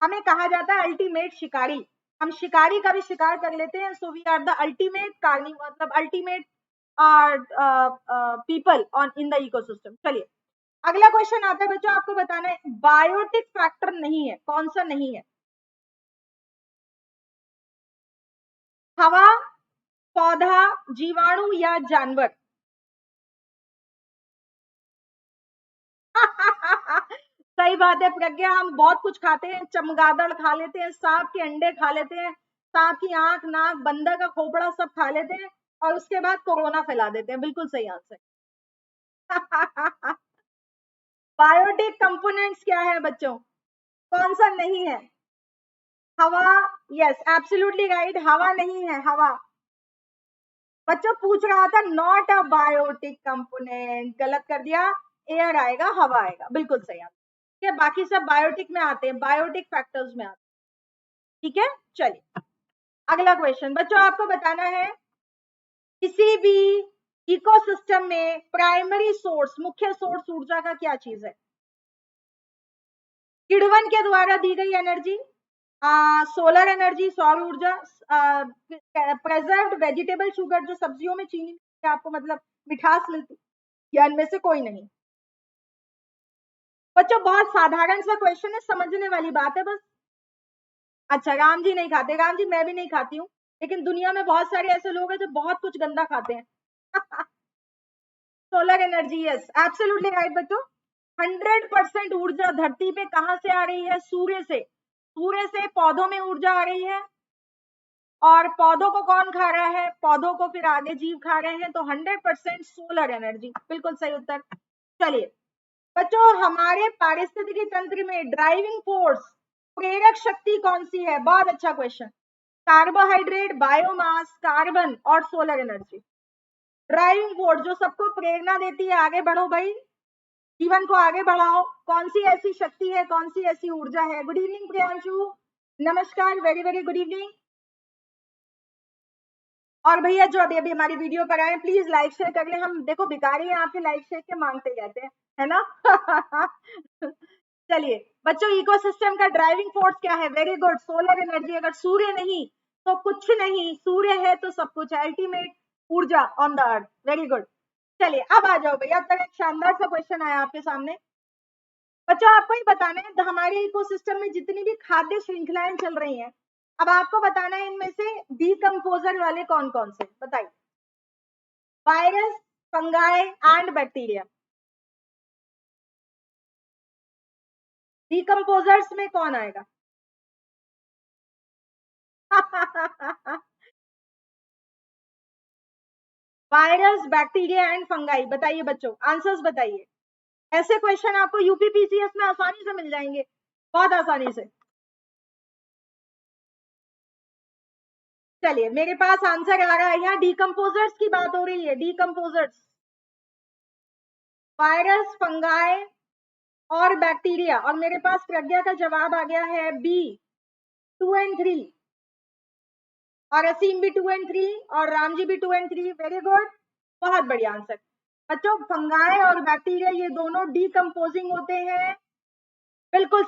हमें कहा जाता है अल्टीमेट शिकारी, हम शिकारी का भी शिकार कर लेते हैं, so we are the ultimate carni, मतलब ultimate people on in the ecosystem. चलिए अगला क्वेश्चन आता है बच्चों, आपको बताना है बायोटिक फैक्टर नहीं है, कौन सा नहीं है? हवा, पौधा, जीवाणु या जानवर? सही बात है प्रज्ञा, हम बहुत कुछ खाते हैं, चमगादड़ खा लेते हैं, सांप के अंडे खा लेते हैं, सांप की आंख नाक बंदर का खोपड़ा सब खा लेते हैं, और उसके बाद कोरोना फैला देते हैं। बिल्कुल सही आंसर। बायोटिक कंपोनेंट्स क्या है बच्चों? कौन सा नहीं है? हवा, यस एब्सोल्युटली राइट, हवा नहीं है, हवा। बच्चों पूछ रहा था नॉट अ बायोटिक कंपोनेंट, गलत कर दिया, एयर आएगा, हवा आएगा, बिल्कुल सही आंसर। बाकी सब बायोटिक में आते हैं, बायोटिक फैक्टर्स में आते हैं। ठीक है, चलिए अगला क्वेश्चन बच्चों, आपको बताना है किसी भी इकोसिस्टम में प्राइमरी सोर्स, मुख्य सोर्स ऊर्जा का क्या चीज है? किण्वन के द्वारा दी गई एनर्जी, सोलर एनर्जी, सौर ऊर्जा, प्रेजर्व्ड वेजिटेबल शुगर, जो सब्जियों में चीनी से आपको मतलब मिठास मिलती, या इनमें से कोई नहीं? बच्चों बहुत साधारण सा क्वेश्चन है, समझने वाली बात है बस। अच्छा, राम जी नहीं खाते, राम जी मैं भी नहीं खाती हूँ, लेकिन दुनिया में बहुत सारे ऐसे लोग हैं जो बहुत कुछ गंदा खाते हैं। Solar energy, yes absolutely right बच्चों। 100% ऊर्जा धरती पे कहां से आ रही है? सूर्य से। सूर्य से पौधों में ऊर्जा आ रही है, और पौधों को कौन खा रहा है? पौधों को फिर आगे जीव खा रहे हैं, तो 100% सोलर एनर्जी, बिल्कुल सही उत्तर। चलिए बच्चों, हमारे पारिस्थितिकी तंत्र में ड्राइविंग फोर्स, प्रेरक शक्ति कौन सी है? बहुत अच्छा क्वेश्चन। कार्बोहाइड्रेट, बायोमास, कार्बन और सोलर एनर्जी। ड्राइविंग फोर्स जो सबको प्रेरणा देती है, आगे बढ़ो भाई, जीवन को आगे बढ़ाओ, कौन सी ऐसी शक्ति है, कौन सी ऐसी ऊर्जा है? गुड इवनिंग प्रियांशु, नमस्कार, वेरी वेरी गुड इवनिंग। और भैया जो अभी अभी हमारी वीडियो पर आए, प्लीज लाइक शेयर कर ले, हम देखो भिखारी हैं आपके, लाइक शेयर के मांगते रहते हैं, है ना? चलिए बच्चों, इकोसिस्टम का ड्राइविंग फोर्स क्या है? Very good, solar energy. अगर सूर्य नहीं तो कुछ नहीं, सूर्य है तो सब कुछ, अल्टीमेट ऊर्जा on the earth. Very good. चलिए अब आ जाओ भैया, अब तक एक शानदार सा क्वेश्चन आया आपके सामने। बच्चों आपको ही बताना है, हमारे इकोसिस्टम में जितनी भी खाद्य श्रृंखलाएं चल रही हैं, अब आपको बताना है इनमें से डीकंपोजर वाले कौन कौन से, बताइए। Virus, fungi and bacteria. Decomposers में कौन आएगा? वायरस, बैक्टीरिया एंड फंगाई, बताइए बच्चों, आंसर्स बताइए। ऐसे क्वेश्चन आपको यूपीपीसीएस में आसानी से मिल जाएंगे, बहुत आसानी से। चलिए मेरे पास आंसर आ रहा है, यहाँ डीकंपोजर्स की बात हो रही है, डीकंपोजर्स, वायरस, फंगाई और बैक्टीरिया, और मेरे पास प्रज्ञा का जवाब आ गया है बी, 2 एंड 3, और असीम भी 2 एंड 3, और राम जी भी 2 एंड 3। वेरी गुड, बहुत बढ़िया आंसर। बच्चों फंगाई और बैक्टीरिया ये दोनों डीकंपोजिंग होते हैं, बिल्कुल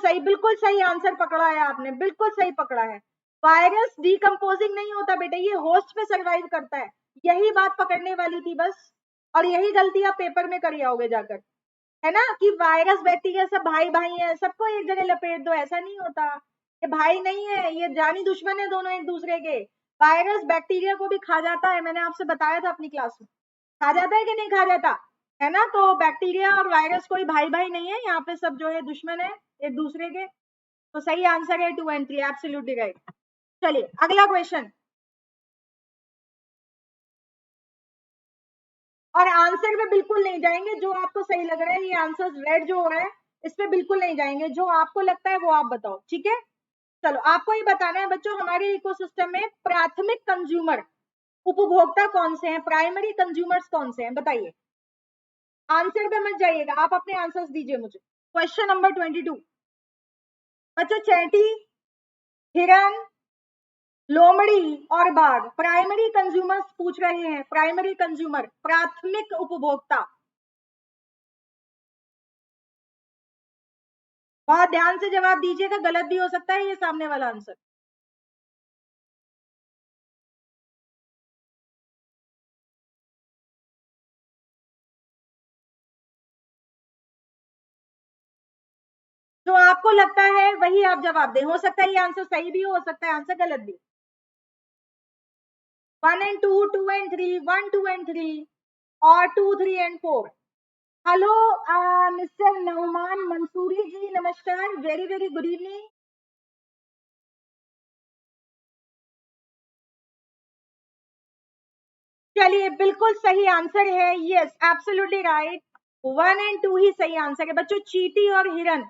सही आंसर पकड़ा है आपने, बिल्कुल सही पकड़ा है। वायरस डीकंपोजिंग नहीं होता बेटे, ये होस्ट पे सरवाइव करता है, यही बात पकड़ने वाली थी बस, और यही गलती आप पेपर में कर आओगे जाकर, है ना, कि वायरस बैक्टीरिया सब भाई भाई है, सबको एक जगह लपेट दो, ऐसा नहीं होता। ये भाई नहीं है, ये जानी दुश्मन है दोनों एक दूसरे के। वायरस बैक्टीरिया को भी खा जाता है, मैंने आपसे बताया था अपनी क्लास में, खा जाता है कि नहीं खा जाता, है ना? तो बैक्टीरिया और वायरस कोई भाई भाई नहीं है, यहाँ पे सब जो है दुश्मन है एक दूसरे के। तो सही आंसर है 2 एंड 3, एब्सोल्युटली राइट। चलिए अगला क्वेश्चन, और आंसर में बिल्कुल नहीं जाएंगे, जो आपको सही लग रहा है, ये आंसर रेड जो हो रहा है इस पे बिल्कुल नहीं जाएंगे, जो आपको लगता है वो आप बताओ, ठीक है? चलो आपको ही बताना है बच्चों, हमारे इकोसिस्टम में प्राथमिक कंज्यूमर, उपभोक्ता कौन से हैं, प्राइमरी कंज्यूमर्स कौन से हैं, बताइए। आंसर पे मत जाइएगा, आप अपने आंसर्स दीजिए मुझे। क्वेश्चन नंबर 22 बच्चों, चैटी, हिरन, लोमड़ी और बाघ प्राइमरी कंज्यूमर्स पूछ रहे हैं, प्राइमरी कंज्यूमर, प्राथमिक उपभोक्ता। बहुत ध्यान से जवाब दीजिएगा, गलत भी हो सकता है ये सामने वाला आंसर। जो आपको लगता है वही आप जवाब दें, हो सकता है ये आंसर सही भी हो सकता है आंसर गलत भी। 1 एंड 2, 2 एंड 3, 1, 2 एंड 3, और 2, 3 and 4। Hello mister Nauman Mansoori ji, नमस्कार, वेरी वेरी गुड इवनिंग। चलिए बिल्कुल सही आंसर है, यस एब्सोल्युटली राइट, 1 एंड 2 ही सही आंसर है बच्चों। चींटी और हिरन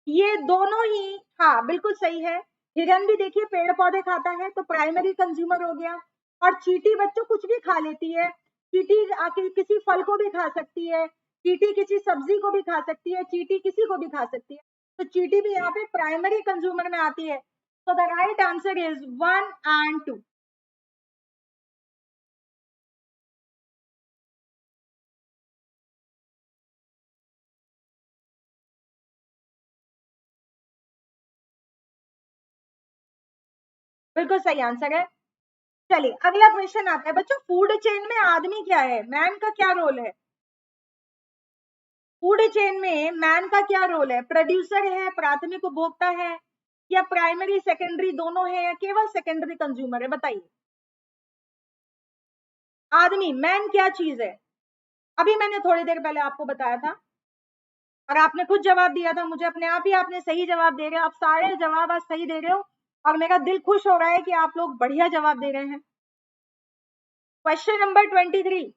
ये दोनों ही, हाँ बिल्कुल सही है। हिरन भी देखिए पेड़ पौधे खाता है, तो प्राइमरी कंज्यूमर हो गया, और चींटी बच्चों कुछ भी खा लेती है, चींटी किसी फल को भी खा सकती है, चींटी किसी सब्जी को भी खा सकती है, चींटी किसी को भी खा सकती है, तो चींटी भी यहाँ पे प्राइमरी कंज्यूमर में आती है। So the right answer is 1 and 2. बिल्कुल सही आंसर है। चलिए अगला क्वेश्चन आता है बच्चों, फूड चेन में आदमी क्या है, मैन का क्या रोल है? फूड चेन में मैन का क्या रोल है? प्रोड्यूसर है, प्राथमिक उपभोक्ता है, या प्राइमरी सेकेंडरी दोनों है, या केवल सेकेंडरी कंज्यूमर है? बताइए। आदमी, मैन क्या चीज है? अभी मैंने थोड़ी देर पहले आपको बताया था और आपने खुद जवाब दिया था, मुझे अपने आप ही आपने सही जवाब दे रहे हो, आप सारे जवाब आज सही दे रहे हो और मेरा दिल खुश हो रहा है कि आप लोग बढ़िया जवाब दे रहे हैं। Question number 23।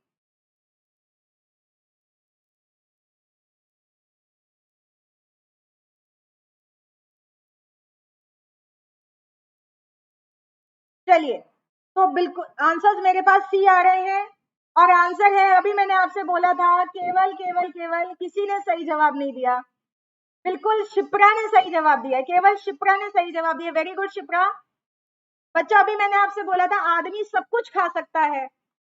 चलिए, तो बिल्कुल आंसर्स मेरे पास सी आ रहे हैं और आंसर है, अभी मैंने आपसे बोला था, केवल केवल केवल किसी ने सही जवाब नहीं दिया। बिल्कुल शिप्रा ने सही जवाब दिया है, केवल शिप्रा ने सही जवाब दिया। Very good Shipra. बच्चा, अभी मैंने आपसे बोला था आदमी सब कुछ खा सकता है,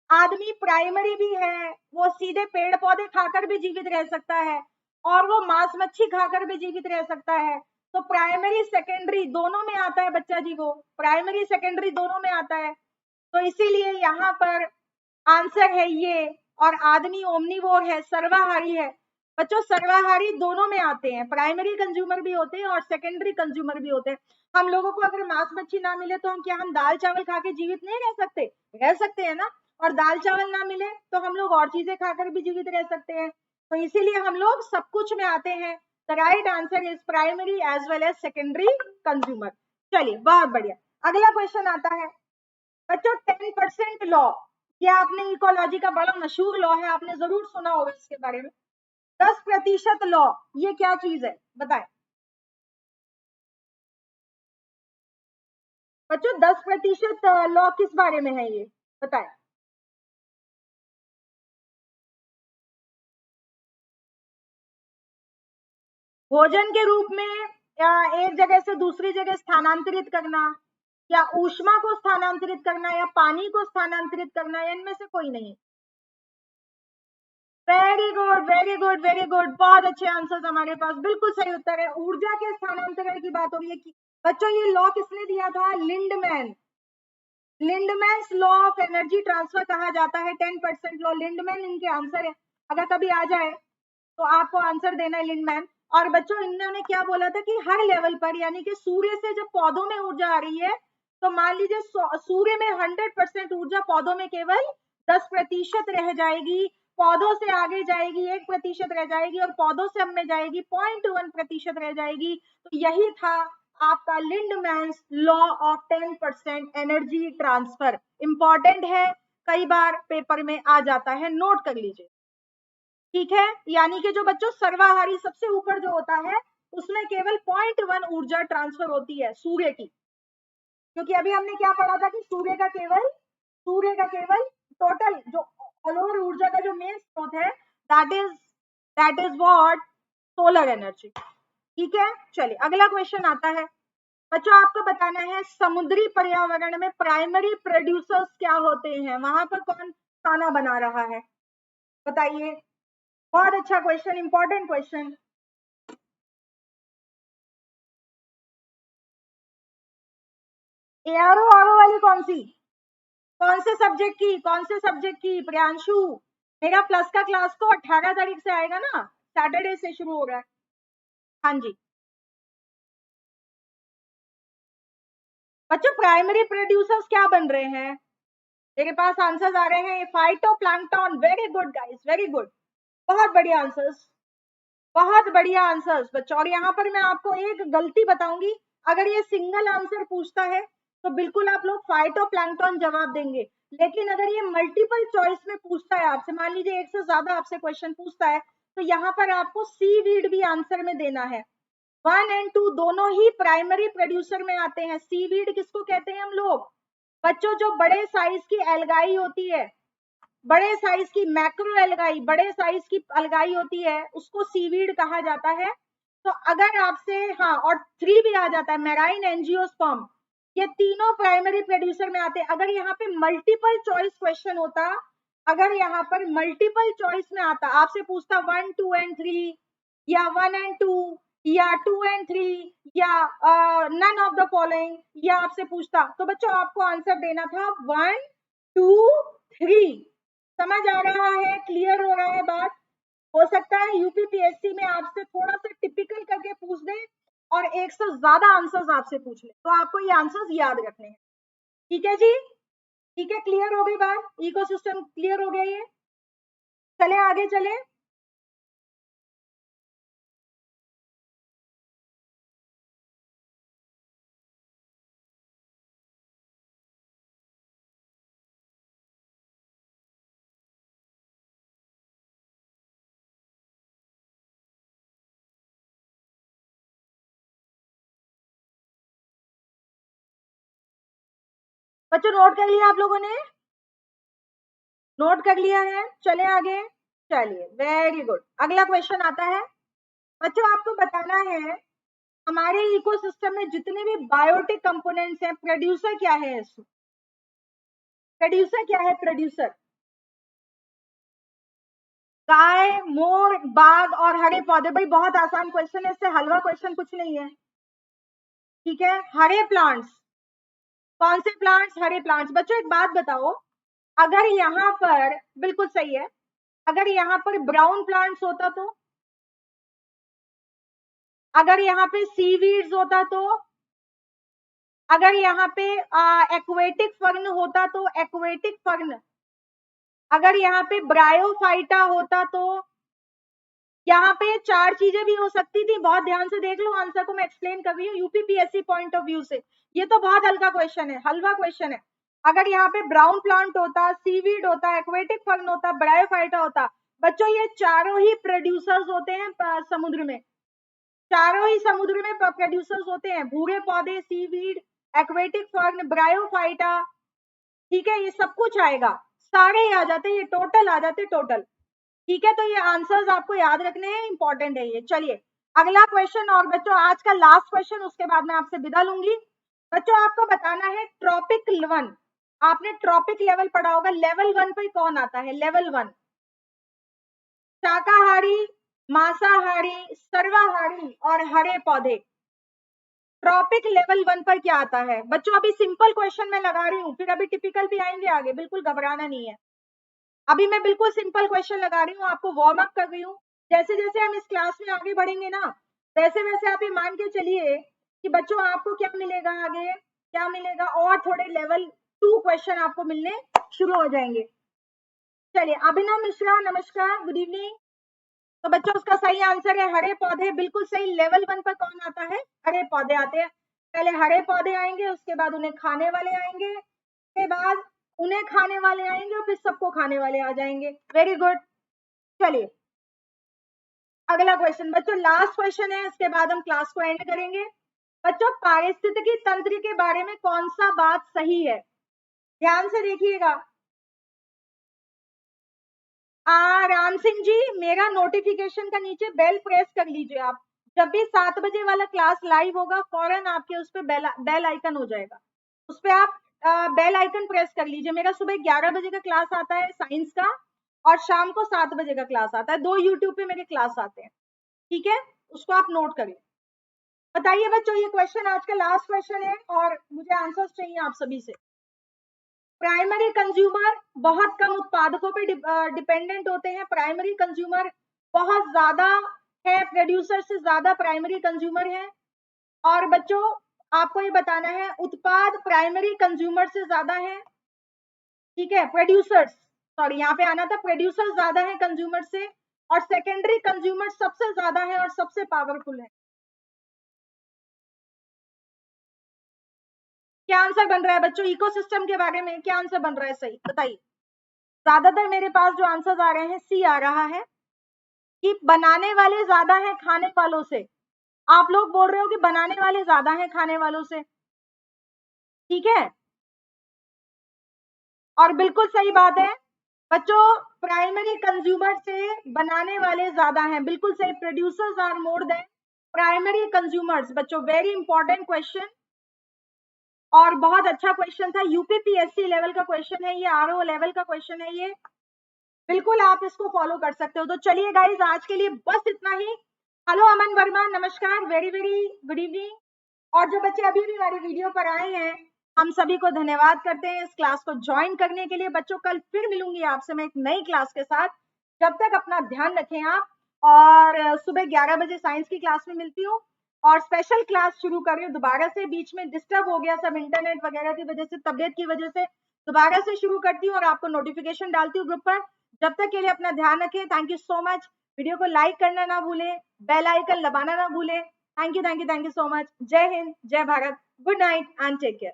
आदमी प्राइमरी भी है, वो सीधे पेड़ पौधे खाकर भी जीवित रह सकता है और वो मांस मच्छी खाकर भी जीवित रह सकता है। तो प्राइमरी सेकेंडरी दोनों में आता है बच्चा जी, वो प्राइमरी सेकेंडरी दोनों में आता है। तो इसीलिए यहाँ पर आंसर है ये, और आदमी ओमनीवोर है, सर्वाहारी है। बच्चों सर्वाहारी दोनों में आते हैं, प्राइमरी कंज्यूमर भी होते हैं और सेकेंडरी कंज्यूमर भी होते हैं। हम लोगों को अगर मांस मच्छी ना मिले तो हम क्या, हम दाल चावल खा के जीवित नहीं रह सकते? रह सकते हैं ना। और दाल चावल ना मिले तो हम लोग और चीजें खाकर भी जीवित रह सकते हैं। तो इसीलिए हम लोग सब कुछ में आते हैं। The right answer is primary as well as secondary consumer. चलिए बहुत बढ़िया, अगला क्वेश्चन आता है बच्चों 10% लॉ। ये आपने इकोलॉजी का बड़ा मशहूर लॉ है, आपने जरूर सुना होगा इसके बारे में। 10% लॉ, ये क्या चीज है बताएं बच्चों? 10% लॉ किस बारे में है ये बताएं? भोजन के रूप में, या एक जगह से दूसरी जगह स्थानांतरित करना, या ऊष्मा को स्थानांतरित करना, या पानी को स्थानांतरित करना, या इनमें से कोई नहीं? Very good very good very good, बहुत अच्छे आंसर्स हमारे पास, बिल्कुल सही उत्तर है, ऊर्जा के स्थानांतरण की बात हो रही है। बच्चों ये लॉ किसने दिया था? Lindeman. Lindeman's law of energy transfer कहा जाता है 10% लॉ। लिंडमैन इनके आंसर है, अगर कभी आ जाए तो आपको आंसर देना है लिंडमैन। और बच्चों इन्होंने क्या बोला था कि हर लेवल पर, यानी कि सूर्य से जब पौधों में ऊर्जा आ रही है, तो मान लीजिए सूर्य में 100% ऊर्जा, पौधों में केवल 10% रह जाएगी, पौधों से आगे जाएगी 1% रह जाएगी, और पौधों से अब में जाएगी 0.1% रह जाएगी। तो यही था आपका Lindeman's law of 10% energy transfer. Important है, कई बार पेपर में आ जाता है, नोट कर लीजिए। ठीक है, यानी कि जो बच्चों सर्वाहारी सबसे ऊपर जो होता है, उसमें केवल 0.1 ऊर्जा ट्रांसफर होती है सूर्य की, क्योंकि अभी हमने क्या पढ़ा था कि सूर्य का केवल टोटल जो ऑल ओवर ऊर्जा का जो मेन स्रोत है, that is what, solar energy. ठीक है, चलिए अगला क्वेश्चन आता है बच्चों, आपको बताना है समुद्री पर्यावरण में प्राइमरी प्रोड्यूसर्स क्या होते हैं, वहां पर कौन खाना बना रहा है बताइए। बहुत अच्छा question, important question. ARO RO वाली कौन सी, कौन से सब्जेक्ट की प्रियांशु? मेरा प्लस का क्लास तो 18 तारीख से आएगा ना, सैटरडे से शुरू हो रहा है। हाँ जी बच्चों, प्राइमरी प्रोड्यूसर्स क्या बन रहे हैं? मेरे पास आंसर्स आ रहे हैं, phytoplankton. Very good guys, very good, बहुत बढ़िया आंसर्स, बहुत बढ़िया आंसर्स बच्चों। और यहाँ पर मैं आपको एक गलती बताऊंगी, अगर ये सिंगल आंसर पूछता है तो बिल्कुल आप लोग फाइटोप्लैंक्टन जवाब देंगे, लेकिन अगर ये मल्टीपल चॉइस में पूछता है आपसे, मान लीजिए एक से ज्यादा आपसे क्वेश्चन पूछता है, तो यहाँ पर आपको सीवीड भी आंसर में देना है। 1 और 2 दोनों ही प्राइमरी प्रोड्यूसर में आते हैं। सीवीड किसको कहते हैं हम लोग बच्चों? जो बड़े साइज की एल्गाई होती है, बड़े साइज की मैक्रो एल्गाई, बड़े साइज की अलगाई होती है, उसको सीवीड कहा जाता है। तो अगर आपसे हाँ और 3 भी आ जाता है, मैराइन, एंजियोस्पर्म, ये तीनों प्राइमरी प्रोड्यूसर में आते हैं। अगर यहाँ पे मल्टीपल चॉइस क्वेश्चन होता, अगर यहाँ पर मल्टीपल चॉइस में आता, आपसे पूछता 1, 2 एंड 3 या 1 एंड 2 या 2 एंड 3 या नन ऑफ द फॉलोइंग, या आपसे पूछता, तो बच्चों आपको आंसर देना था 1, 2, 3। समझ आ रहा है? क्लियर हो रहा है बात? हो सकता है यूपीपीएससी में आपसे थोड़ा सा टिपिकल करके पूछ दे और 1 से ज्यादा आंसर्स आपसे पूछ ले, तो आपको ये आंसर्स याद रखने हैं। ठीक है जी? ठीक है, क्लियर हो गई बात? इकोसिस्टम क्लियर हो गया ये? चले आगे चले। बच्चों नोट कर लिया आप लोगों ने? नोट कर लिया है? चले आगे। चलिए, वेरी गुड। अगला क्वेश्चन आता है। बच्चों आपको बताना है हमारे इकोसिस्टम में जितने भी बायोटिक कंपोनेंट्स हैं, प्रोड्यूसर क्या है इसमें? प्रोड्यूसर क्या है? प्रोड्यूसर गाय, मोर, बाघ और हरे पौधे। भाई बहुत आसान क्वेश्चन है, इससे हलवा क्वेश्चन कुछ नहीं है। ठीक है, हरे प्लांट्स, कौन से प्लांट्स? हरे प्लांट्स। बच्चों एक बात बताओ, अगर यहाँ पर, बिल्कुल सही है, अगर यहाँ पर ब्राउन प्लांट्स होता तो, अगर यहाँ पे सीवीड्स होता तो, अगर यहाँ पे एक्वेटिक फर्न होता तो, एक्वेटिक फर्न, अगर यहाँ पे ब्रायोफाइटा होता तो, यहाँ पे 4 चीजें भी हो सकती थी। बहुत ध्यान से देख लो, आंसर को मैं एक्सप्लेन कर रही हूँ यूपीपीएससी पॉइंट ऑफ व्यू से। ये तो बहुत हल्का क्वेश्चन है, हलवा क्वेश्चन है। अगर यहाँ पे ब्राउन प्लांट होता, सीवीड होता, एक्वेटिक फर्न होता, ब्रायोफाइटा होता, बच्चों ये चारों ही प्रोड्यूसर्स होते हैं समुद्र में, चारों ही समुद्र में प्रोड्यूसर्स होते हैं। भूरे पौधे, सीवीड, एक्वेटिक फर्न, ब्रायोफाइटा, ठीक है, ये सब कुछ आएगा, सारे ही आ जाते, ये टोटल आ जाते, टोटल। ठीक है, तो ये आंसर्स आपको याद रखने हैं, इंपॉर्टेंट है ये। चलिए अगला क्वेश्चन, और बच्चों आज का लास्ट क्वेश्चन, उसके बाद मैं आपसे विदा लूंगी। बच्चों आपको बताना है ट्रॉपिक 1, आपने ट्रॉपिक लेवल पढ़ा होगा, लेवल 1 पे कौन आता है? लेवल 1 शाकाहारी, मांसाहारी, सर्वाहारी और हरे पौधे। ट्रॉपिक लेवल 1 पर क्या आता है? बच्चों अभी सिंपल क्वेश्चन मैं लगा रही हूँ, फिर अभी टिपिकल भी आएंगे आगे, बिल्कुल घबराना नहीं है। अभी मैं बिल्कुल सिंपल क्वेश्चन लगा रही हूँ, आपको वार्म अप कर रही हूँ। जैसे जैसे हम इस क्लास में आगे बढ़ेंगे ना, वैसे वैसे आप ये मान के चलिए कि बच्चों आपको क्या मिलेगा आगे, क्या मिलेगा, और थोड़े लेवल 2 क्वेश्चन आपको मिलने शुरू हो जाएंगे। चलिए, अभिनव मिश्रा नमस्कार, गुड इवनिंग। तो बच्चों उसका सही आंसर है हरे पौधे, बिल्कुल सही। लेवल 1 पर कौन आता है? हरे पौधे आते हैं। पहले हरे पौधे आएंगे, उसके बाद उन्हें खाने वाले आएंगे, उसके बाद उन्हें खाने वाले आएंगे, और फिर सबको खाने वाले आ जाएंगे। Very good. चलिए अगला क्वेश्चन बच्चों, लास्ट क्वेश्चन है, इसके बाद हम क्लास को एंड करेंगे। बच्चों पारिस्थितिकी तंत्र के बारे में कौन सा बात सही है? ध्यान से देखिएगा। राम सिंह जी, मेरा नोटिफिकेशन का नीचे बेल प्रेस कर लीजिए आप। जब भी 7 बजे वाला क्लास लाइव होगा, फौरन आपके उस पर बेल आइकन हो जाएगा, उस पर आप बेल आइकन प्रेस कर लीजिए। मेरा सुबह 11 बजे का क्लास आता है साइंस का, और शाम को 7 बजे का क्लास आता है। 2 यूट्यूब पे मेरे क्लास आते हैं, ठीक है, उसको आप नोट करिए। बताइए बच्चों, ये क्वेश्चन आज का लास्ट क्वेश्चन है और मुझे आंसर्स चाहिए आप सभी से। प्राइमरी कंज्यूमर बहुत कम उत्पादकों पे डिपेंडेंट होते हैं। प्राइमरी कंज्यूमर बहुत ज्यादा है, प्रोड्यूसर से ज्यादा प्राइमरी कंज्यूमर है। और बच्चों आपको ये बताना है, उत्पाद प्राइमरी कंज्यूमर से ज्यादा है, ठीक है, प्रोड्यूसर्स, सॉरी यहाँ पे आना था, प्रोड्यूसर ज्यादा है कंज्यूमर से, और सेकेंडरी कंज्यूमर सबसे ज्यादा है और सबसे पावरफुल है। क्या आंसर बन रहा है बच्चों? इकोसिस्टम के बारे में क्या आंसर बन रहा है सही, बताइए। ज्यादातर मेरे पास जो आंसर आ रहे हैं, सी आ रहा है कि बनाने वाले ज्यादा हैं खाने वालों से। आप लोग बोल रहे हो कि बनाने वाले ज्यादा हैं खाने वालों से, ठीक है, और बिल्कुल सही बात है बच्चों। प्राइमरी कंज्यूमर से बनाने वाले ज्यादा हैं, बिल्कुल सही। Producers are more than primary consumers बच्चों, वेरी इंपॉर्टेंट क्वेश्चन और बहुत अच्छा क्वेश्चन था। यूपीपीएससी लेवल का क्वेश्चन है ये, आरओ लेवल का क्वेश्चन है ये, बिल्कुल आप इसको फॉलो कर सकते हो। तो चलिए गाइज, आज के लिए बस इतना ही। हेलो अमन वर्मा, नमस्कार, वेरी वेरी गुड इवनिंग। और जो बच्चे अभी भी हमारी वीडियो पर आए हैं, हम सभी को धन्यवाद करते हैं इस क्लास को ज्वाइन करने के लिए। बच्चों, कल फिर मिलूंगी आपसे मैं एक नई क्लास के साथ। जब तक अपना ध्यान रखें आप, और सुबह 11 बजे साइंस की क्लास में मिलती हूँ, और स्पेशल क्लास शुरू कर रही हूँ दोबारा से। बीच में डिस्टर्ब हो गया सब इंटरनेट वगैरह की वजह से, तबियत की वजह से दोबारा से शुरू करती हूँ और आपको नोटिफिकेशन डालती हूँ ग्रुप पर। जब तक के लिए अपना ध्यान रखें। Thank you so much. Video को लाइक करना ना भूलें, बेल आइकन दबाना ना भूलें। Thank you so much. जय हिंद, जय Bharat, good night and take care.